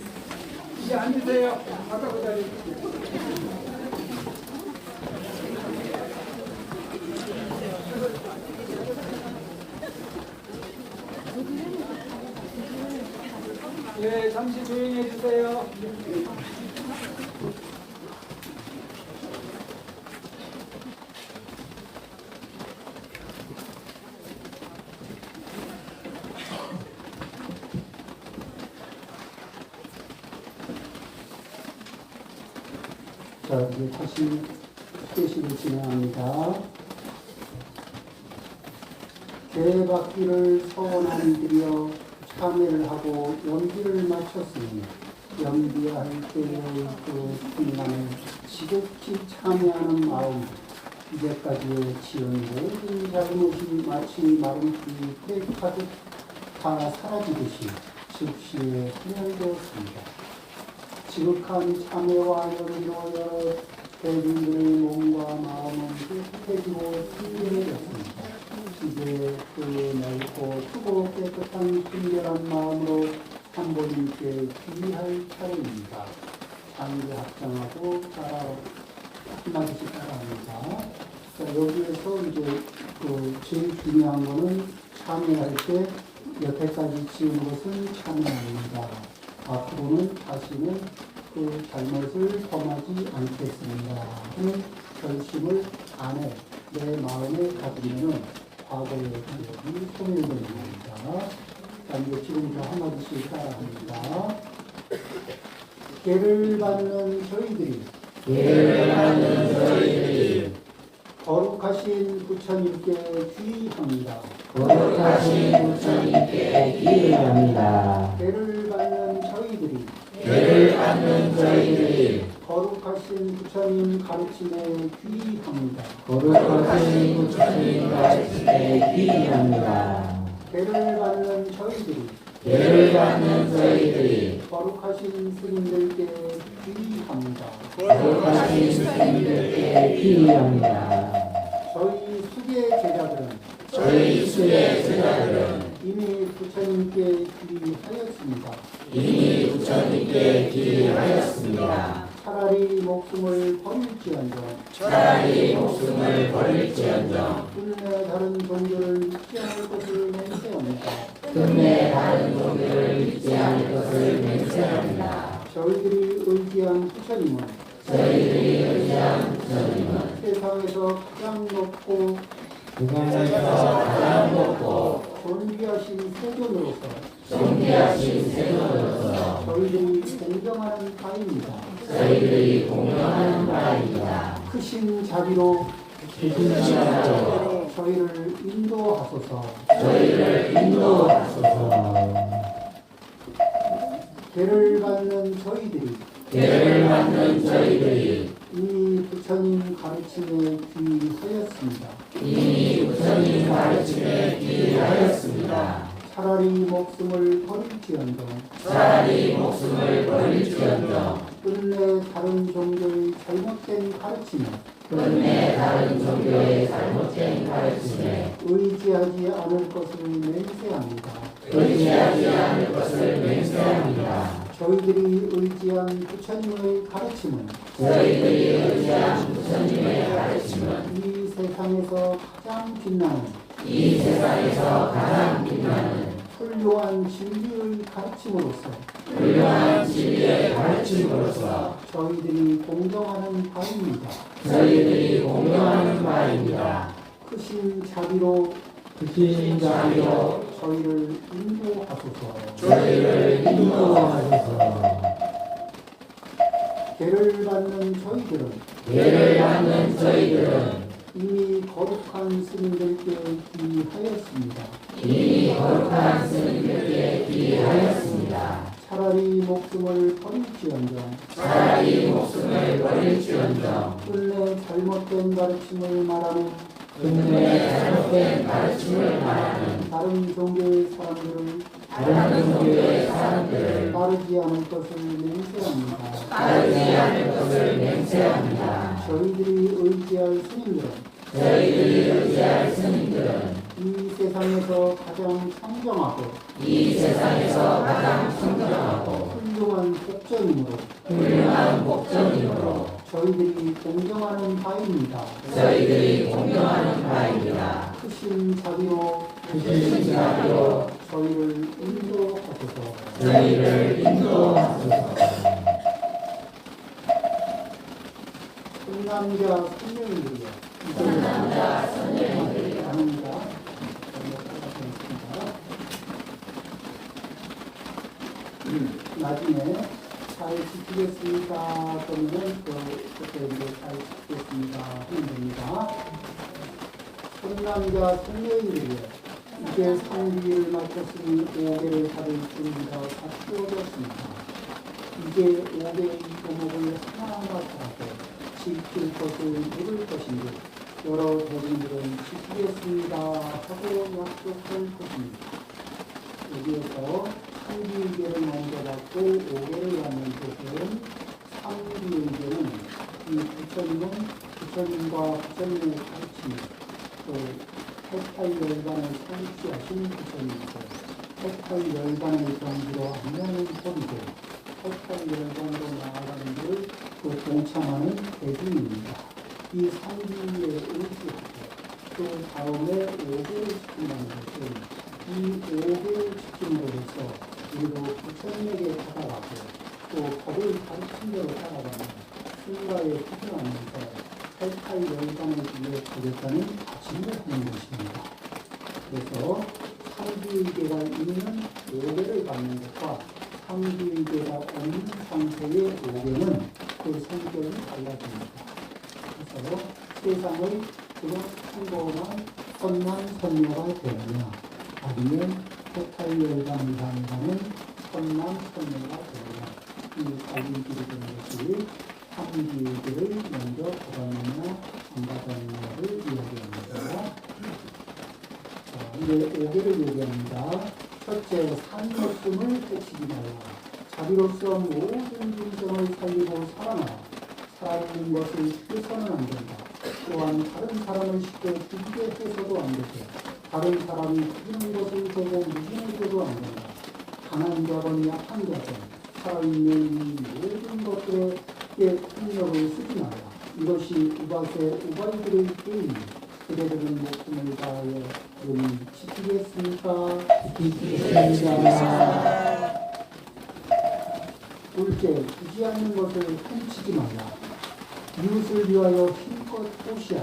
이제 앉으세요. 아까 그 자리. 예, 잠시 조용히 해주세요.
자, 이제 다시 수계식을 진행합니다. 개받기를 서원한 이들이여 참회를 하고 연기를 마쳤으니 연기할 때의 그 순간에 지극히 참회하는 마음, 이제까지 지은 모든 잘못이 마치 마른 풀이 퇴직하듯 다 사라지듯이 즉시에 소멸되었습니다. 지극한 참회와 연기로 여러 대중들의 몸과 마음은 깨끗해지고 순결해졌습니다. 이제 그 넓고 크고 깨끗한 순결한 마음으로 산보님께 귀의할 차례입니다. 장기 합장하고 따라 한마디씩 따라합니다. 자, 여기에서 이제 그 제일 중요한 거는 참회할 때 여태까지 지은 것은 참회합니다. 앞으로는 다시는 그 잘못을 범하지 않겠습니다 하는 결심을 안에 내 마음에 가지면은 과거의 기억이 소멸되는 겁니다. 자, 이제 지금부터 한마디씩 따라합니다. 계를 받는 저희들이 거룩하신 부처님께 귀의합니다.
거룩하신 부처님께 기회합니다.
계를 받는 저희들이
죄를 받는 저희들이
거룩하신 부처님 가르침에 귀의합니다.
거룩하신 부처님 가르침에 기회합니다.
계를 받는 저희들이
죄를 받는 저희들이
거룩하신 스님들께 귀의합니다.
거룩하신 스님들께 기회합니다.
저희 수계 제자들은
저희 수의 제자들은
이미 부처님께 귀의하였습니다.
이미 부처님께 기회하였습니다.
차라리 목숨을 버릴지언정
차라리 목숨을 버릴지언정
끝내 다른 종교를 믿지 않을 것을 맹세합니다.
끝내 다른 종교를 믿지 않을 것을 맹세합니다.
저희들이 의지한 부처님은
저희들이 의지한 부처님은
세상에서 가장 높고
세상에서 가장 높고
존귀하신 세존으로서
존귀하신 세존으로서
저희들이 공경하는 바입니다.
저희들이 공경하는 바입니다.
크신 자비로
크신 자비로
저희를 인도하소서.
저희를 인도하소서.
계를 받는 저희들이
죄를 받는 저희들이
이미 부처님 가르침에 귀의하였습니다.
이미 부처님 가르침에 기회하였습니다.
차라리 목숨을 버릴지언정
차라리 목숨을 버릴지언정
끝내 다른 종교의 잘못된 가르침에
끝내 다른 종교의 잘못된 가르침에
의지하지 않을 것을 맹세합니다.
의지하지 않을 것을 맹세합니다.
저희들이 의지한 부처님의 가르침은
저희들이 의지한 부처님의 가르침은
이 세상에서 가장 빛나는
이 세상에서 가장 빛나는
훌륭한 진리의 가르침으로서
훌륭한 진리의 가르침으로서
저희들이 공경하는 바입니다.
저희들이 공경하는 바입니다.
크신 자비로
크신 자비로
저희를 인도하소서.
저희를 인도하소서.
계를 받는 저희들은
죄를 받는 저희들은
이미 거룩한 스님들께 귀의하였습니다.
이미 거룩한 스님들께 기회하였습니다.
차라리 목숨을 버릴지언정
차라리 목숨을 버릴지언정
끝내 잘못된 가르침을 말하는
끝내 잘못된 가르침을 말하는
다른 종교의 사람들을
다른 종교의 사람들을
따르지 않을 것을 맹세합니다.
따르지 않을 것을 맹세합니다.
저희들이 의지할 스님들은
저희들이 의지할 스님들은
이 세상에서 가장 청정하고
이 세상에서 가장 청정하고
훌륭한 목전이므로
훌륭한 목적이므로
저희들이 공경하는 바입니다.
저희들이 공경하는 바입니다.
크신 자비로
크신 자비로
저희를 인도하소서.
저희를 인도하소서.
성남자 선녀님들이여
성남자 선녀님들이여
아닙니다. 나중에 잘 지키겠습니다. 그러면은 그때 이제 잘 지키겠습니다 하면 됩니다. 성남자 선녀님들이여 이제 상비를 마쳤으니 5개를 받을 준비가 다 채워졌습니다. 이제 5개의 도목을 하나하나 하고 지킬 것을 물을 것인데 여러 대중들은 지키겠습니다 하고 약속할 것입니다. 여기에서 3기의계를 먼저 받고 5개를 받는 것은 3기의계는 이 부처님과 부처님의 가르침 또 해탈열반을 성취하신 부처님이고 해탈열반의 경지로 안내하는 본이고 해탈열반으로 나아가는 것을 동참하는 대중입니다. 이 3기에 의지하고 그 다음에 5개를 지킨다는 것은 이 5개를 지킴으로써 우리도 부처님에게 다가가고 또 법을 가르친 대로 따라가는 승가에 투표하면서 탈탈 열반을 위해 되겠다는 다짐을 하는 것입니다. 그래서 상기의계가 있는 5개를 받는 것과 상기의계가 없는 상태의 5개는 그 성격이 달라집니다. 그래서 세상의 그냥 평범한 선남 선녀가 되느냐 아니면 해탈열반을 당하는 선남 선녀가 되느냐 이 갈림길이 되는 것이 상기의계를 먼저 받았느냐 안 받았느냐를 이야기합니다. 이제 5개를 얘기합니다. 첫째, 산 목숨을 해치지 말라. 자비로서 모든 중생을 살리고 살아나라. 살아있는 것을 해서는 안 된다. 또한 다른 사람을 쉽게 죽이게 해서도 안 되고 다른 사람이 죽이는 것을 보고 무시해서도 안 된다. 강한 자건 약한 자건 살아있는 이 모든 것들에 폭력을 쓰지 말라. 이것이 우바세 우바이들의 게임. 그대들은 목숨을 다하여 그러니 지키겠습니까? 지키겠습니다. 둘째, 주지 않는 것을 훔치지 말라. 이웃을 위하여 힘껏 보시라.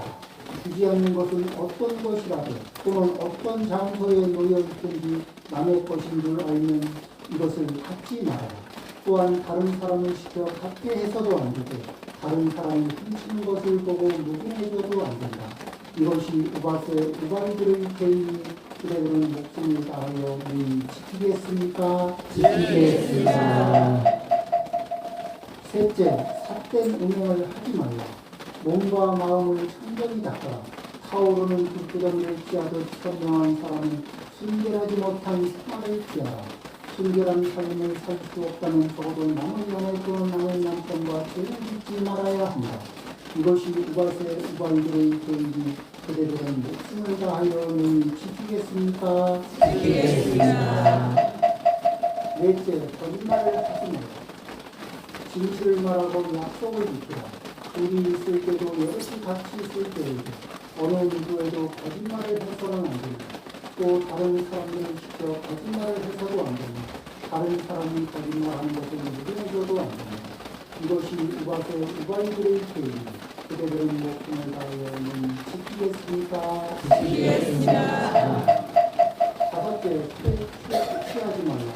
주지 않는 것은 어떤 것이라도 또는 어떤 장소에 놓여 있든지 남의 것인 줄 알면 이것을 갖지 말아라. 또한 다른 사람을 시켜 갖게 해서도 안 되고 다른 사람이 훔치는 것을 보고 묵인해줘도 안 된다. 이것이 우바세 우바이들의 죄이니 그대들은 목숨을 다하여 문 지키겠습니까? 지키겠습니다. 셋째, 삿된 운행을 하지 말라. 몸과 마음을 천천히 닦아라. 타오르는 불구덩이를 피하듯 현명한 사람은 순결하지 못한 생활을 피하라. 순결한 삶을 살 수 없다면 적어도 남의 연애 또는 남의 남편과 죄를 짓지 말아야 한다. 이것이 우바세 우바이들의 죄이니 그대들은 목숨을 다하여 지키겠습니까?
지키겠습니다.
넷째, 거짓말을 하지 말라. 진실을 말하고 약속을 지키라. 둘이 있을 때도 여럿이 같이 있을 때에도 어느 누구에도 거짓말을 해서는 안 된다. 또 다른 사람들을 시켜 거짓말을 해서도 안 된다. 다른 사람이 거짓말하는 것을 묵인해줘도 안 된다. 이것이 우바세 우바이들의 죄입니다. 그대들은 목숨을 다하여 지키겠습니까?
지키겠습니다.
다섯째, 술에 취하지 말라.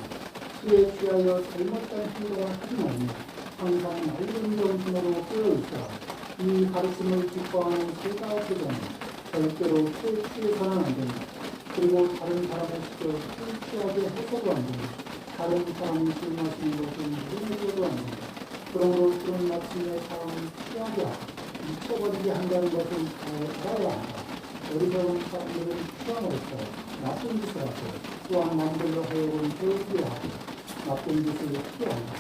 술에 취하여 잘못된 행동을 하지 말라. 항상 맑은 정신으로 깨어있어라. 이 가르침을 기뻐하는 세가교자는 절대로 술에 취해서는 안 된다. 그리고 다른 사람을 시켜 술 취하게 해서도 안 된다. 다른 사람이 술 마시는 것을 묵인해줘도 안 된다. 그러므로 술은 마침내 사람을 취하게 하고 미쳐버리게 한다는 것을 알아야 한다. 어리석은 사람들은 취함으로써 나쁜 짓을 하고 또한 남들로 하여금 죄를 하고 나쁜 짓을 하게 한다.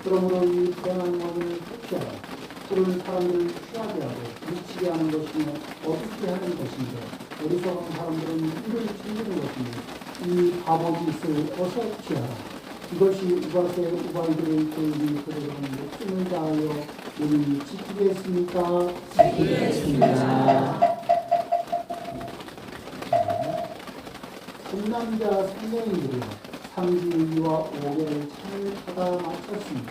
그러므로 이 불행한 원인을 회피하라. 술은 사람들을 취하게 하고 미치게 하는 것이며 어둡게 하는 것인데 어리석은 사람들은 이를 챙기는 것이며 이 바보짓을 어서 취하라. 이것이 우바세 우바이들의 교육이 그들은 목숨을 다하여 우리 지키겠습니까?
지키겠습니다.
삼남자 삼명인들이 3기2와 5개를 잘 받아 마쳤습니다.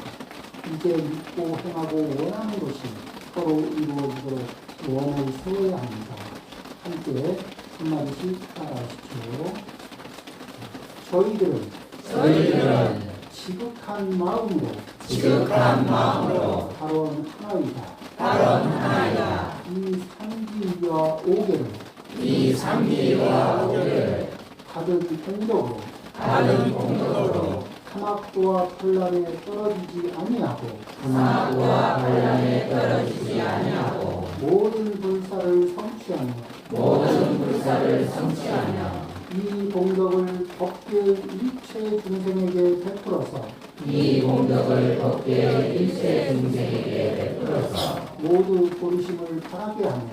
이제 믿고 행하고 원하는 것이 서로 이루어지도록 원을 세워야 합니다. 함께 한마디씩 따라하십시오. 저희들은 지극한 마음으로 발언 하나이다. 이 3기와 5개를 받은 공덕으로 사막도와 혼란에 떨어지지 아니하고 모든 불사를 성취하며 이 공덕을 덕계 일체 중생에게 베풀어서 모두 보리심을 바라게 하며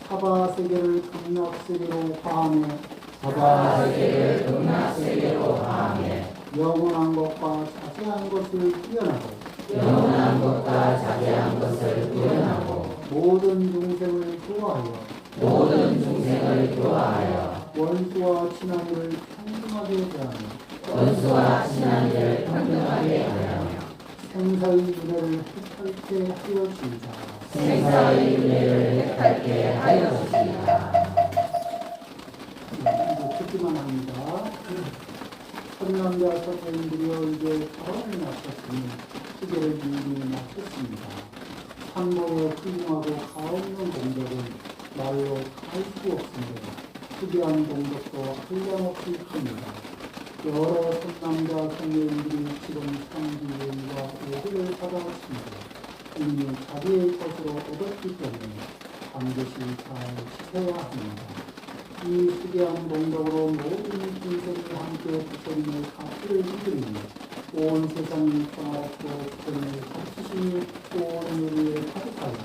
사바세계를 극락세계로 화하며 영원한 것과 자세한 것을 구현하고 모든 중생을 좋아하여 원수와 친하니를 평등하게 대하며 생사의 윤회를 획할게 하여주시다. 듣기만 합니다. 선남자 선생님들이여 이제 결혼을 마쳤으니 시계를 미리 마쳤습니다. 산모의 훌륭하고 가없는 공덕은 말로 할 수 없습니다. 특이한 공덕도 한량없이 큽니다. 여러 선남자 선생님들이 지금 3기와 5기를 받아왔습니다. 이미 자기의 것으로 얻었기 때문에 반드시 잘 지켜야 합니다. 이 수기한 공덕으로 모든 인생이 함께 부처님의 가치를 이기니 온 세상이 평화롭고 부처님의 가치심이 온 우리에 가득하여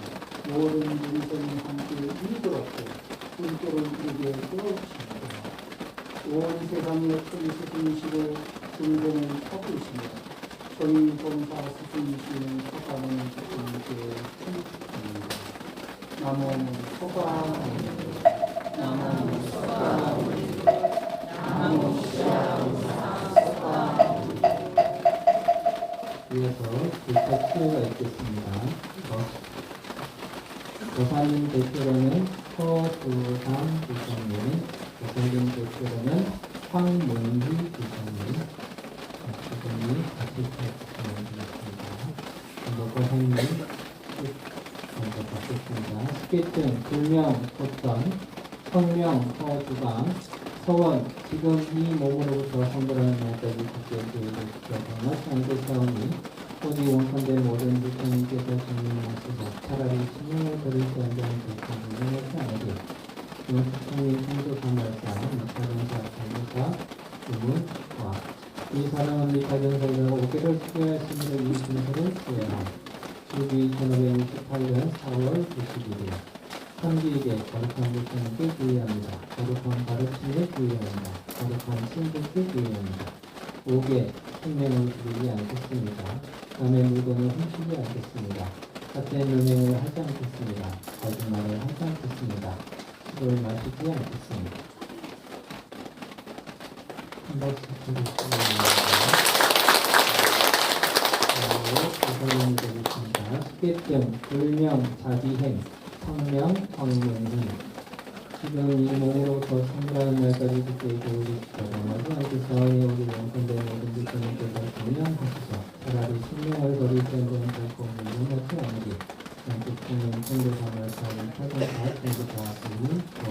모든 인생이 함께 이익스럽고 꿈결을 이루게 되어주십니다. 온 세상의 큰 스승이시고 중생을 꺾으시며 저희 본사 스승이시는 소가는 스승님께 춤춥니다. 남은
이어서 불법 수혜가 있겠습니다. 조사님 대표로는 서수상 부장님, 조사님 대표로는 황문희 부장님, 부장님 같이 부탁드리겠습니다. 고사님 먼저 받겠습니다. 스케증 불명 소천, 성명 서주강, 서원 지금 이 몸으로부터 선별하는 날까지 국제 교육을 지켜서 마찬가지 사원이 오직 원컨대 모든 부처님께서 증명하셔서 차라리 신명을 드릴 때 한다는 결정을 명하지 않으리 부처님 성도 사말사 미타전사 전도사 주문과 이 사람은 미타전사가 5개를 수여했으므로 이 순서를 수여함 주기 1568년 4월 91일 3기에게 거룩한 부처님께 주의합니다. 거룩한 가르침에 주의합니다. 거룩한 친구께 주의합니다. 5개 생명을 드리지 않겠습니다. 남의 물건을 훔치지 않겠습니다. 삿된 연행을 하지 않겠습니다. 거짓말을 하지 않겠습니다. 술을 마시지 않겠습니다. 한 박수 드리겠습니다. 그리고 되겠습니다. 스케증, 불명, 자기행, 성명, 성명이 지금 이 몸으로부터 성불하는 날까지 그때의 교육이 지켜서 마지막에 사원이 오기 원컨대 모든 부처님께서 증명하시서 차라리 신명을 버릴 때는 결코 물론하지 않으리 전국국민 성도사말 사원 타전사 전도사 주님 또한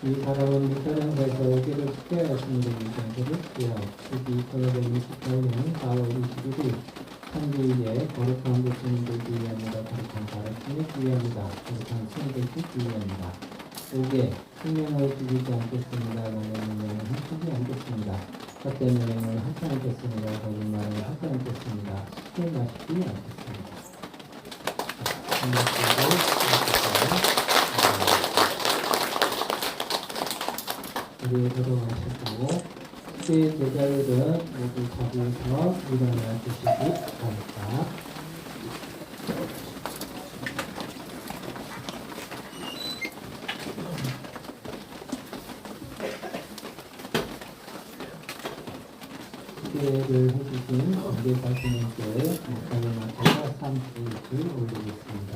이 사람은 미타전사에서 5개를 숙제하였으므로 이 정도를 수여하고 주기 1568년 4월 21일 3기일에 거룩한 부처님들 주의합니다. 거룩한 가르침에 주의합니다. 거룩한 친구들께 주의합니다. 5개 생명을 죽이지 않겠습니다. 남의 명령을 훔치지 않겠습니다. 삿된 명령을 하지 않겠습니다. 거짓말을 하지 않겠습니다. 술을 마시지 않겠습니다. 우리 들어가시고 우리 제자들은 모두 자리에서 일어나 주시기 바랍니다. 기대를 해주신 관계자분께 목사님한테 3분을 올리겠습니다.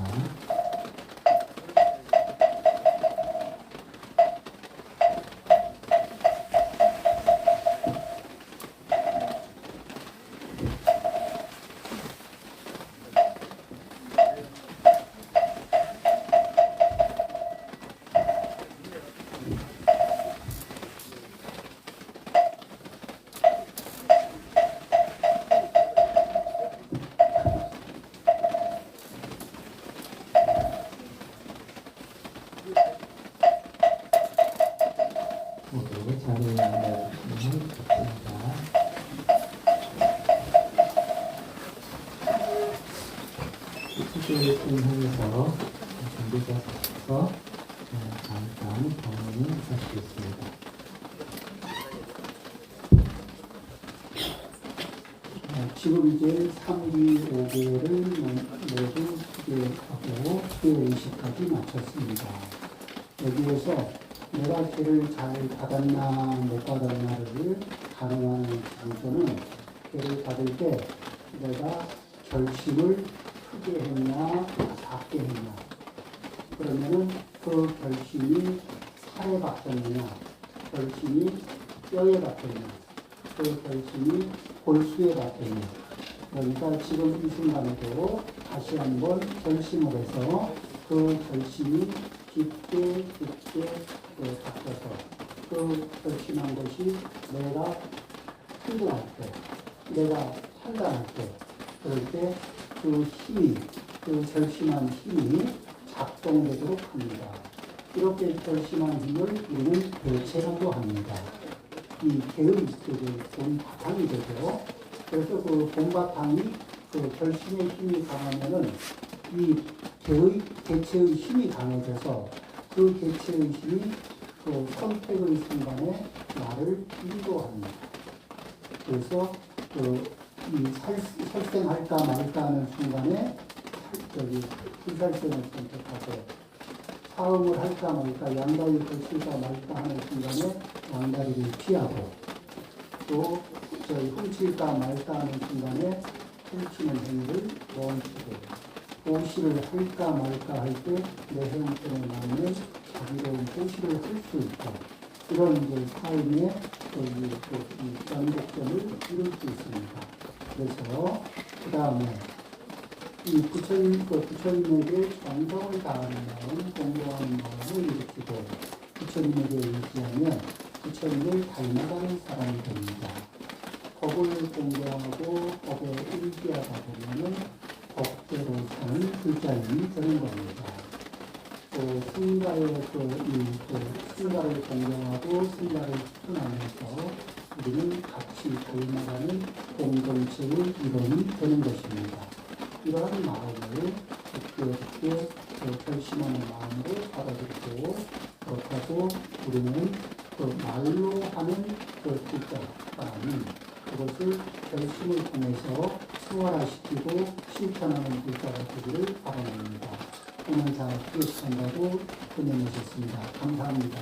모두 자리에 앉아주시면 좋습니다. 축제를 통해서 준비자께서 잠깐 경험을 하시겠습니다.
지금 이제 3기 5개를 모두 수료하고 수요 의식까지 마쳤습니다. 여기에서 내가 죄를 잘 받았나 못 받았나를 가늠하는 장소는 죄를 받을 때 내가 결심을 크게 했나 작게 했나, 그러면은 그 결심이 살에 박혔느냐, 결심이 뼈에 박혔냐, 그 결심이 골수에 박혔냐. 그러니까 지금 이 순간에도 다시 한번 결심을 해서 그 결심이 깊게 바뀌어서 그 결심한 것이 내가 행동할 때, 내가 판단할 때, 그럴 때 그 힘이, 그 결심한 힘이 작동되도록 합니다. 이렇게 결심한 힘을 우리는 대체라고 합니다. 이 개의 본 바탕이 되죠. 그래서 그 본 바탕이 그 결심의 힘이 강하면은 이 개체의 힘이 강해져서 그 개체의 힘이 그 선택의 순간에 나를 인도합니다. 그래서 이 살생할까 말까 하는 순간에 불살생을 선택하고, 사음을 할까 말까, 양다리를 거칠까 말까 하는 순간에 양다리를 피하고, 또 훔칠까 말까 하는 순간에 훔치는 행위를 멈추고, 보시를 할까 말까 할 때 내 형편에 맞는 자기로운 보시를 할 수 있고, 이런 이제 삶의 이 연복점을 이룰 수 있습니다. 그래서 그 다음에 이 부처님에게 정성을 다하는 마음, 공부하는 마음을 일으키고 부처님에게 의지하면 부처님을 닮아가는 사람이 됩니다. 법을 공부하고 법에 의지하다 보면은 법대로 사는 불자님이 되는 겁니다. 또 승가의 승가를 공경하고 승가를 추천하면서 우리는 같이 닮아가는 공동체의 일원이 되는 것입니다. 이러한 마음을 깊게 결심하는 마음으로 받아들이고, 그렇다고 우리는 그 말로 하는 그 불자가 아닌 그것을 결심을 통해서 승화시키고 실천하는 불자가 되기를 바랍니다. 오늘 잘 기억한다고 보내주셨습니다. 감사합니다.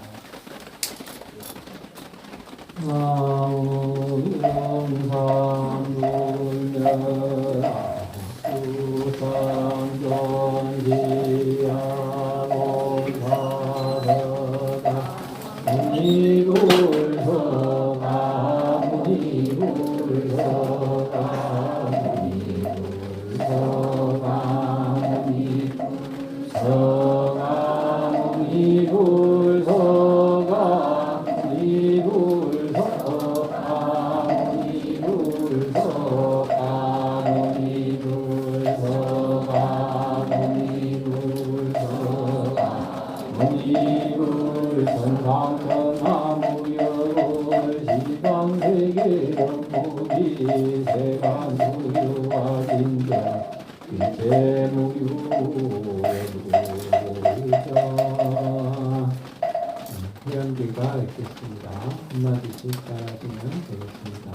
현기가 있겠습니다. 한마디씩 따라하시면 되겠습니다.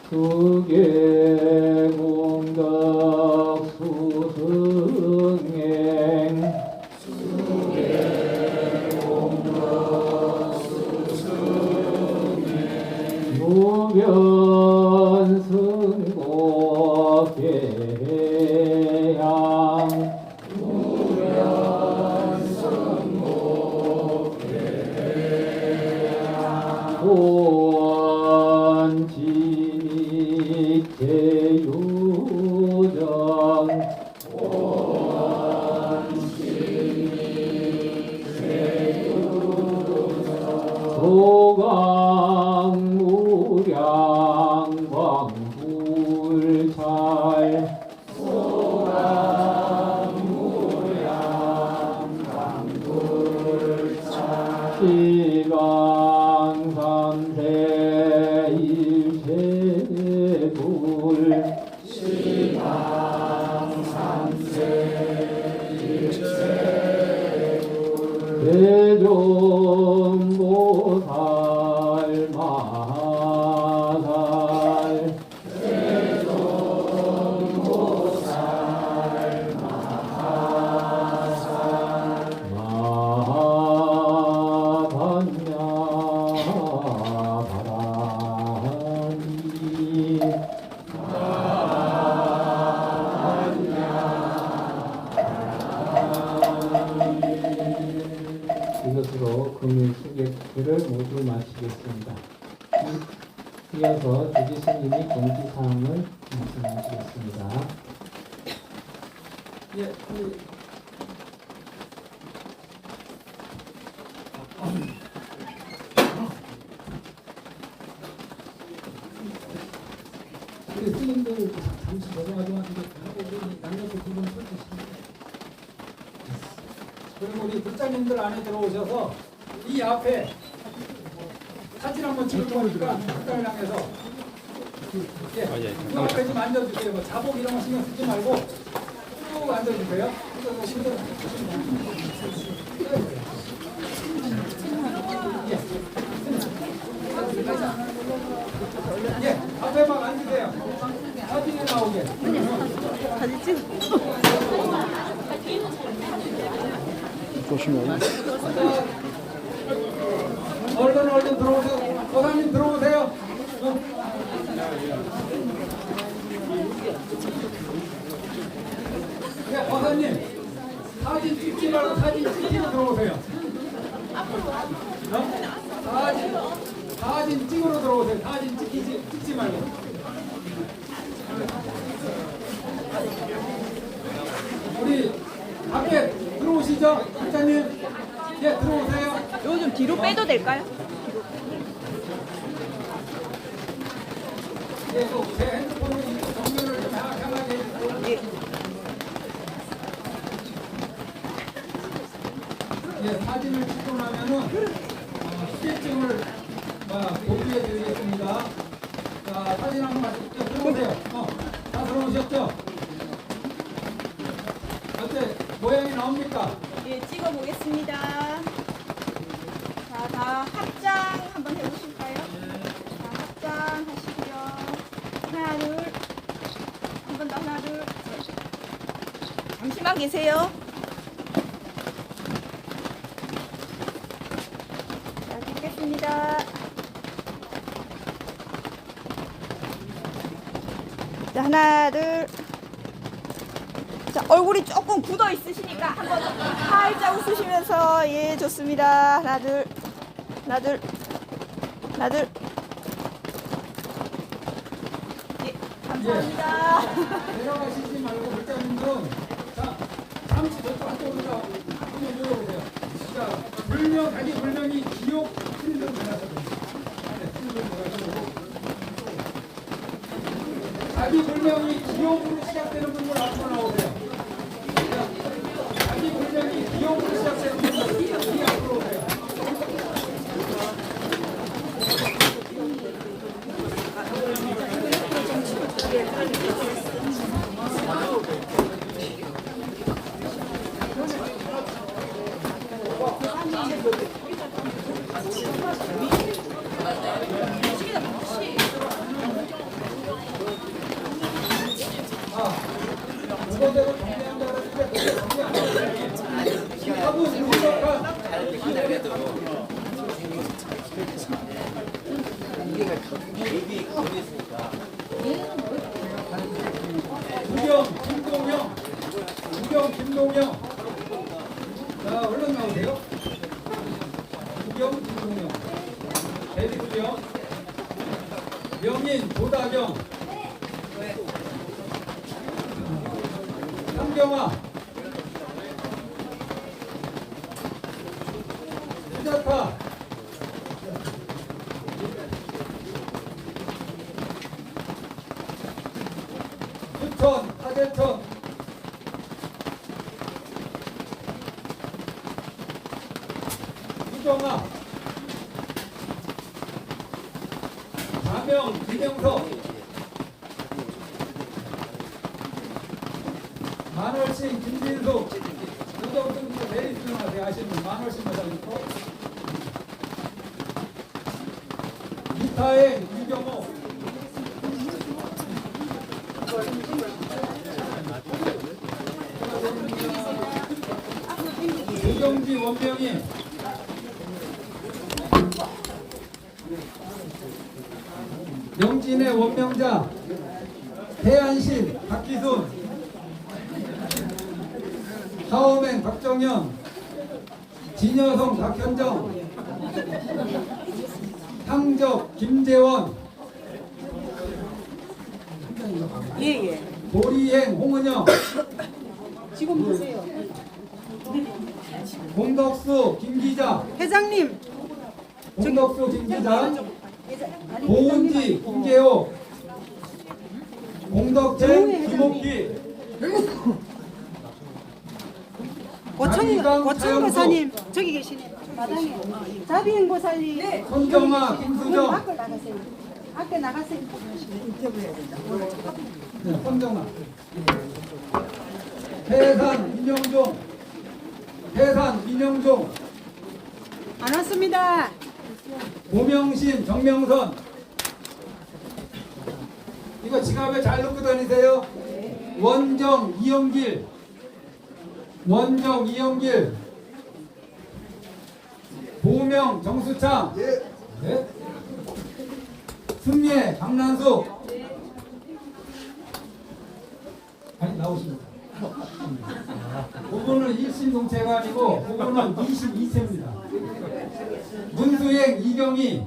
수계공덕 수승행 무변승고 계양 고원진이 제유정 소강무량광불찰 시강삼세 일체불 대종보살 마살 마반야 바라니 이것으로 금일 수객들을 모두 마치겠습니다. 이어서 주지 스님이 공지사항을 말씀하시겠습니다.
예, 우리 스님들 잠시 죄송하지만 이제 하고 우리 양옆에 두분 서주시면 그리고 우리 불자님들 안에 들어오셔서 이 앞에 사진 한번 찍을 거니까 불자를 향해서 예, 그 앞에 좀 앉아주세요. 뭐 자복 이런 거 신경 쓰지 말고 쭉 앉아주세요. 예, 앞에만 앉으세요. 사진에 나오게.
사진 찍어.
얼른 들어오세요. 거사님 들어오세요. 예, 거사님 사진 찍지 말고 사진 찍으러 들어오세요. 사진 찍으러 들어오세요. 사진 찍지 말고. 우리 앞에 들어오시죠, 부장님. 예, 들어오세요.
이거 좀 뒤로 빼도 될까요?
예, 제 핸드폰으로 정면을 좀 향하게 해주세요.
예.
예, 사진을 찍고 나면은 수계증을 보기해 드리겠습니다. 자, 사진 한 번 들어오세요. 다 들어오셨죠? 어때? 모양이 나옵니까?
예, 찍어 보겠습니다. 자, 다 합장 한번 해보실까요? 자, 합장 하시고요. 하나, 둘. 한 번 더, 하나, 둘. 잠시만 계세요. 자, 찍겠습니다. 자, 하나, 둘. 자, 얼굴이 조금 굳어 있으시니까 한번 살짝 웃으시면서 예, 좋습니다. 하나, 둘. 하나, 둘. 하나, 둘. 예, 감사합니다.
내려가시지 말고 불자님들은 자, 잠시 저쪽 한쪽으로 한번 모여보세요. 자, 자기 불명이 기억 틀리는 분이라서 자기 불명이 기억으로 시작되는 분들 앞으로 나오세요. 자, 자기 불명이 기억으로 시작되는 분들 이 앞으로 오세요. 구경 김동영. 자, 얼른 나오세요. 구경 김동영. 대리 구경. 명인 조다경. 상경아. 수자타. 수천, 하재천. 수정아. 가명, 김영석. 만월신, 김진숙. 여자분들 제일 중요하게 아시는 분, 만월신 여자분들. 이타행, 이경호. 조경지, 원명희. 명진의 원명자. 태안신, 박기순. 하오맹, 박정현. 진여성, 박현정. 향적, 김재원.
예예.
도리행, 홍은영.
지금 보세요.
공덕수, 김기자.
회장님.
공덕수, 김기자. 고은지, 김계호. 공덕재, 김옥기.
고청 고사님 저기 계시네. 마당에. 자비행 고사님.
손정아, 김수정.
밖을 나가세요. 밖에 나가세요. 인터뷰해야 된다.
네, 손정아. 해산, 민영종. 해산, 민영종.
안 왔습니다.
고명신, 정명선. 이거 지갑에 잘 넣고 다니세요. 원정, 이영길. 원정, 이영길. 보명, 정수창. 네. 승예, 강난숙. 아니, 나오십니다. 그분은 일심동체가 아니고 그분은 22세입니다. 문수행, 이경희.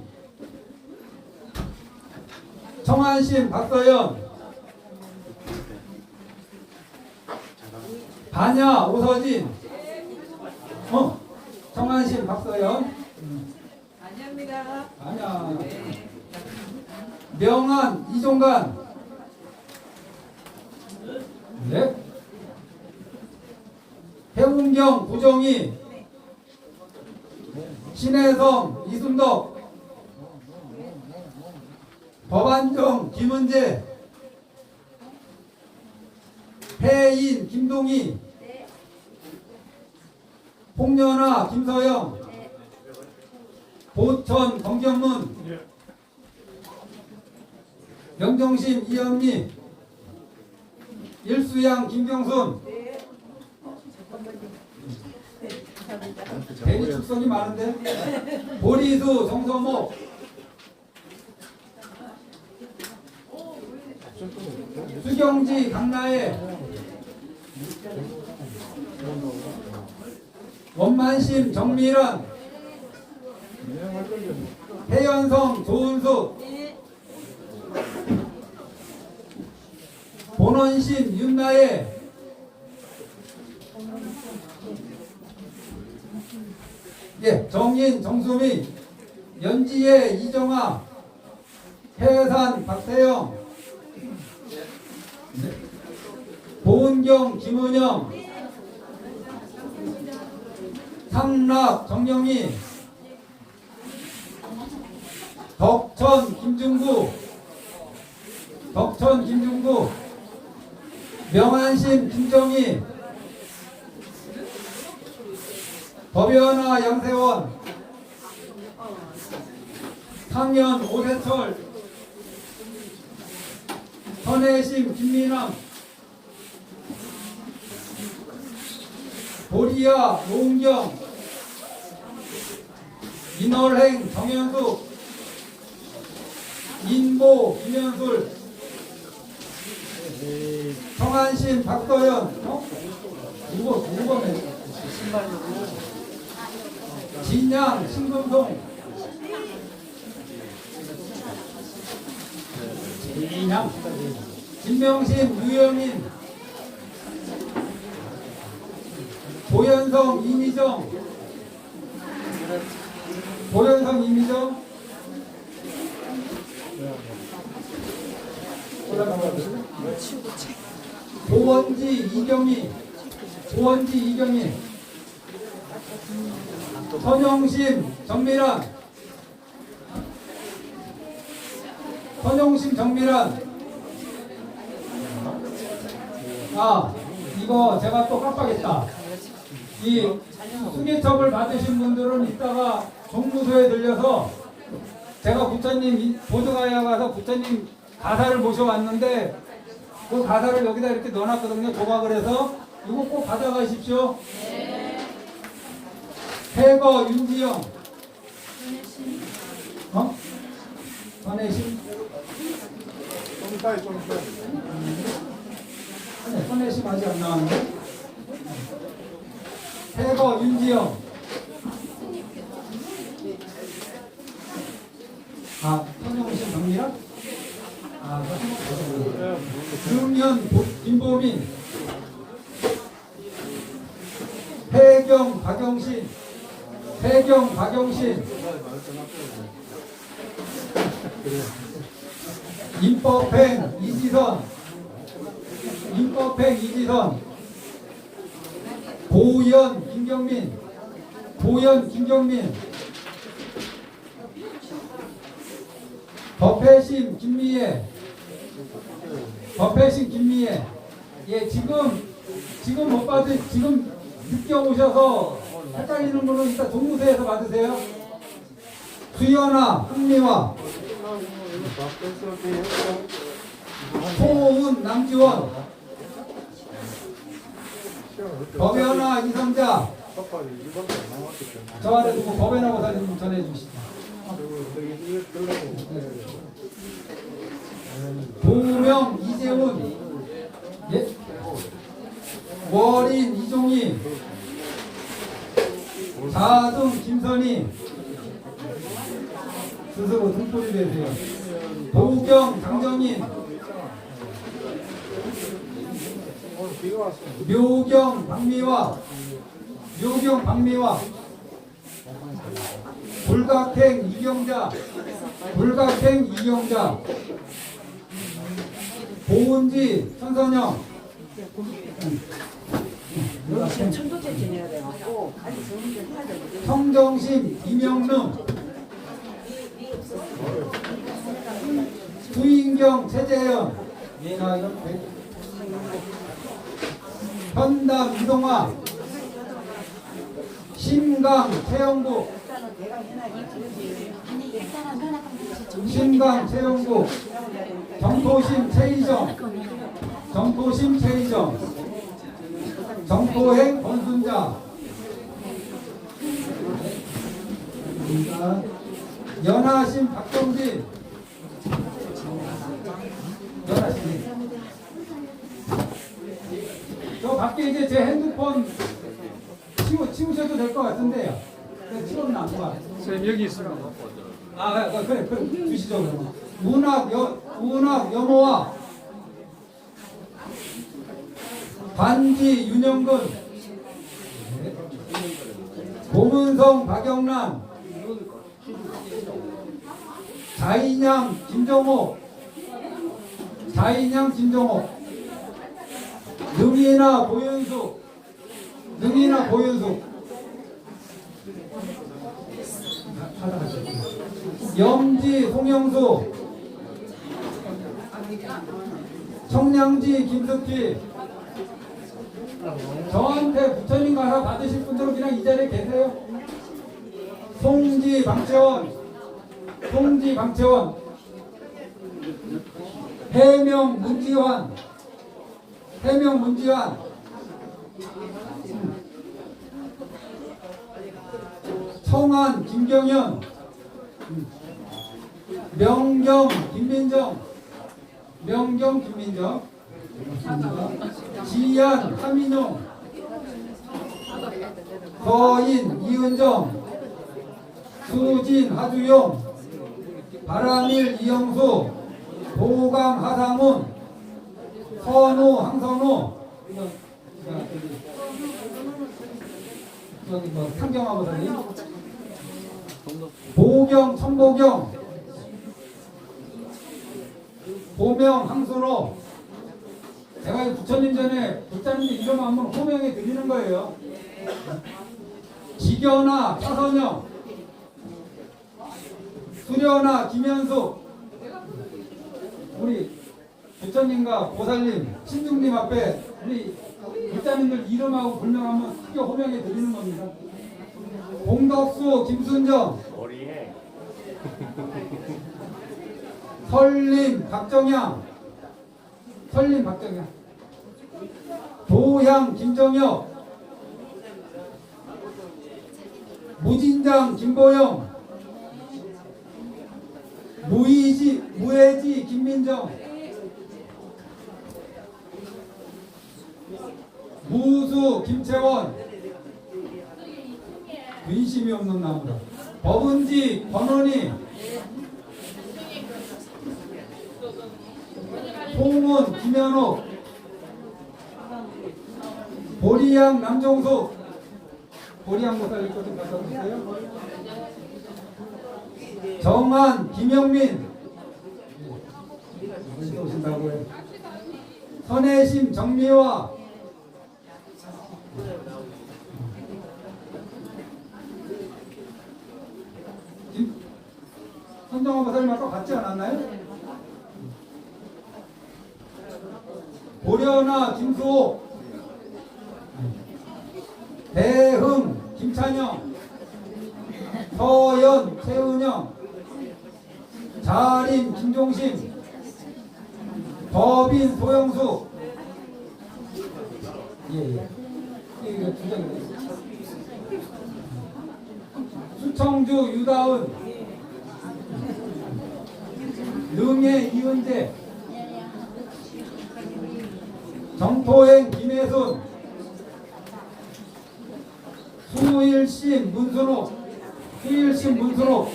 청안신, 박서연. 반야, 오서진. 청안신, 박서연.
안녕합니다.
반야. 명한, 이종관. 네. 해운경, 구정희. 신혜성, 이순덕. 법안정, 김은재. 해인, 김동희. 홍연아, 김서영. 보천, 정경문. 명정신, 이현미. 일수양, 김경순. 대리 축성이 많은데. 보리수, 정서목. 수경지, 강나혜. 원만심, 정미란. 해연성, 조은수. 본원신, 윤나혜. 예, 정인, 정수미. 연지혜, 이정아. 해산, 박태영. 네. 보은경, 김은영. 상락, 정영희. 덕천, 김중구. 덕천, 김중구. 명안심, 김정희. 법연아, 양세원. 상현, 오세철. 선혜심, 김민왕. 보리야, 노은경. 인월행 정현숙, 인보 김현술, 청안신 박도연, 누구네? 진양 신금송, 진양, 진명신 유영인, 조현성 이미정, 조원지 이경희, 선영심 정미란. 아, 이거 제가 또 깜빡했다. 이 수개첩을 받으신 분들은 이따가 종무소에 들려서 제가 부처님 보드가야 가서 부처님 가사를 모셔왔는데 그 가사를 여기다 이렇게 넣어놨거든요. 조각을 해서 이거 꼭 받아가십시오. 해거 윤지영, 선혜심, 선혜심 아직 안 나왔는데. 해거 윤지영, 선영심 정미라, 금연 김보민, 해경 박영신, 임법행 이지선, 고연 김경민, 법회심 김미애. 예, 지금 못 받으, 지금 늦게 오셔서 헷갈리는 분은 이따 종무소에서 받으세요. 수연아, 흥미화, 소은, 남지원, 법연아, 이성자. 저한테 누구 법연아 보사님 좀 전해주시죠. 도명 이재훈, 예? 월인 이종희, 자등 김선희, 스스로 등불이 되세요. 도경 장정인, 묘경 박미화, 불각행 이경자, 보은지 천선영,
천도제 지내야 돼갖고 아주 좋은 데 해야 되거든.
성정심 이명릉, 구인경 최재현, 현담 이동화, 심강 최영국, 정토심 최희정, 정토행 권순자, 연하심 박정진, 저 밖에 이제 제 핸드폰 치우셔도 될 것 같은데요. 치웠나?
선생님 여기 있습니다.
그래 주시죠. 그러면. 문학 여모와 반지 윤영근, 고문성 박영란, 자인양 김정호, 능이나 고윤숙, 염지 송영수, 청량지 김숙희. 저한테 부처님 가사 받으실 분들은 그냥 이 자리에 계세요. 송지 방채원, 해명 문지환, 성한 김경현, 명경 김민정, 명경 김민정, 지연 하민용, 서인 이은정, 수진 하주용, 바람일 이영수, 도강 하상훈, 선우 항선우, 저기 뭐 상경하고 선생님, 보경 천보경, 보명 항순호. 제가 이 부처님 전에 부처님 이름 한번 호명해 드리는 거예요. 지견아 차선영, 수련아 김현숙. 우리 부처님과 보살님, 신중님 앞에 우리 부처님들 이름하고 불명 한번 크게 호명해 드리는 겁니다. 공덕수 김순정, 설림 박정향, 설림 박정향, 도향 김정혁, 무진장 김보영, 무해지 김민정, 무수 김채원. 근심이 없는 나무다. 법은지 권원희, 홍은 김현욱, 보리양 남정숙. 보리양 모살릴 것 좀 갖다 주세요. 정한 김영민. 어디서 오신다고요? 선혜심 정미화, 선정화 보살님 아까 같지 않았나요? 고려나 김수호, 대흥 김찬영, 서연 최은영, 자림 김종심, 법인 소영수. 예. 이거 두 장이네. 수청주 유다은, 능해 이은재, 정토행 김혜순, 수일신 문순옥, 수일신 문순옥,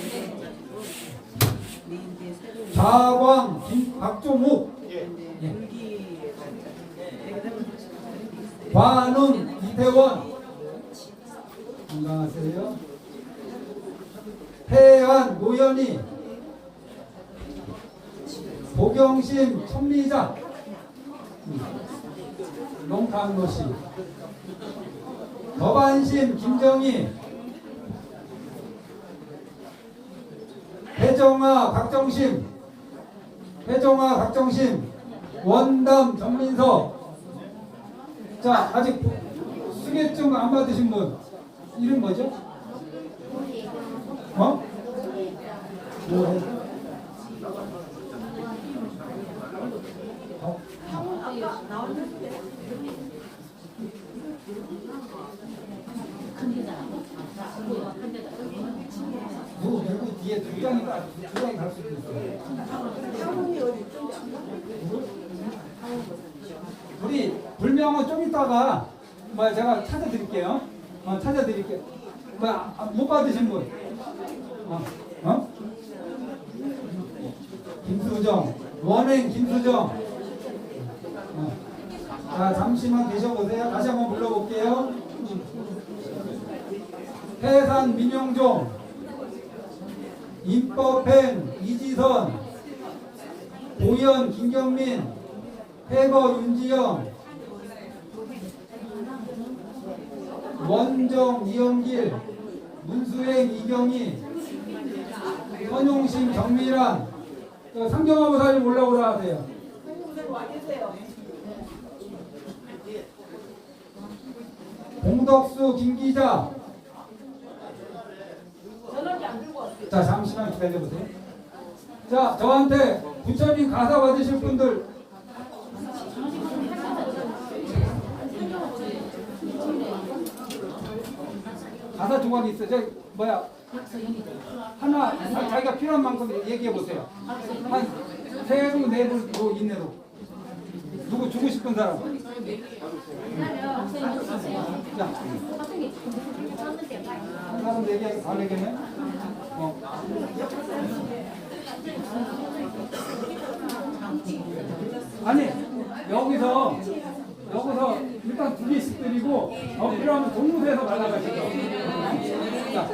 좌광 박종욱, 관음 이태원. 건강하세요. 태안 노현이, 보경심 천미자, 농강노씨, 더반심 김정희, 회정아 박정심, 회정아 박정심, 원담 전민석. 자, 아직 수계증 안 받으신 분 이름 뭐죠? 어? 뭐해? 누구 뒤에 두 장이 갈 수도 있어요. 우리 불명은 좀 이따가 제가 찾아드릴게요. 찾아드릴게요. 못 받으신 분. 김수정, 원행 김수정. 자, 잠시만 계셔보세요. 다시 한번 불러볼게요. 해산 민용종, 임법행 이지선, 보현 김경민, 해거 윤지영, 원정 이영길, 문수행 이경희, 선용심 정미란. 상경화 보살님 올라오라 하세요. 공덕수 김기자. 자, 잠시만 기다려보세요. 자, 저한테 부처님 가사 받으실 분들. 가사 조각이 있어요. 하나 자기가 필요한 만큼 얘기해 보세요. 한 3부, 4부 이내로. 누구 주고 싶은 사람? 자, 한 사람 4개, 다 4개네? 아니, 여기서 일단 2개씩 드리고, 필요하면 동무대에서 받아가시죠. 자,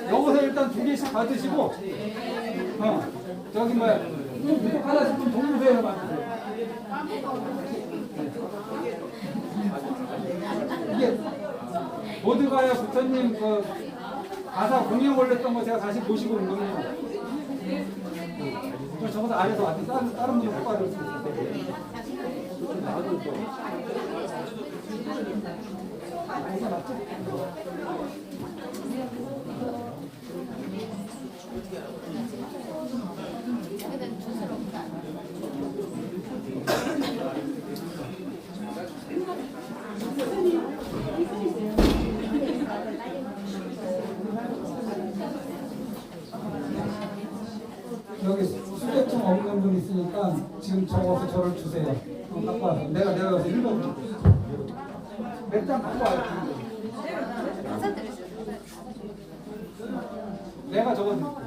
여기서 일단 2개씩 받으시고, 저기 뭐야, 좀 부족하다 싶으면 동무대에서 받으세요. 이게 모두가요 부처님 그 가사 공연 올렸던 거 제가 다시 모시고 온 거예요. 적어서 아래서 왔지 다른 분들 효과를 쓸 수 있어요. 여기 수배증 없는 분 있으니까 지금 적어서 저를 주세요. 갖고 와서 내가 여기서 읽어볼게. 몇 장 갖고 와요. 내가 적어드릴게요.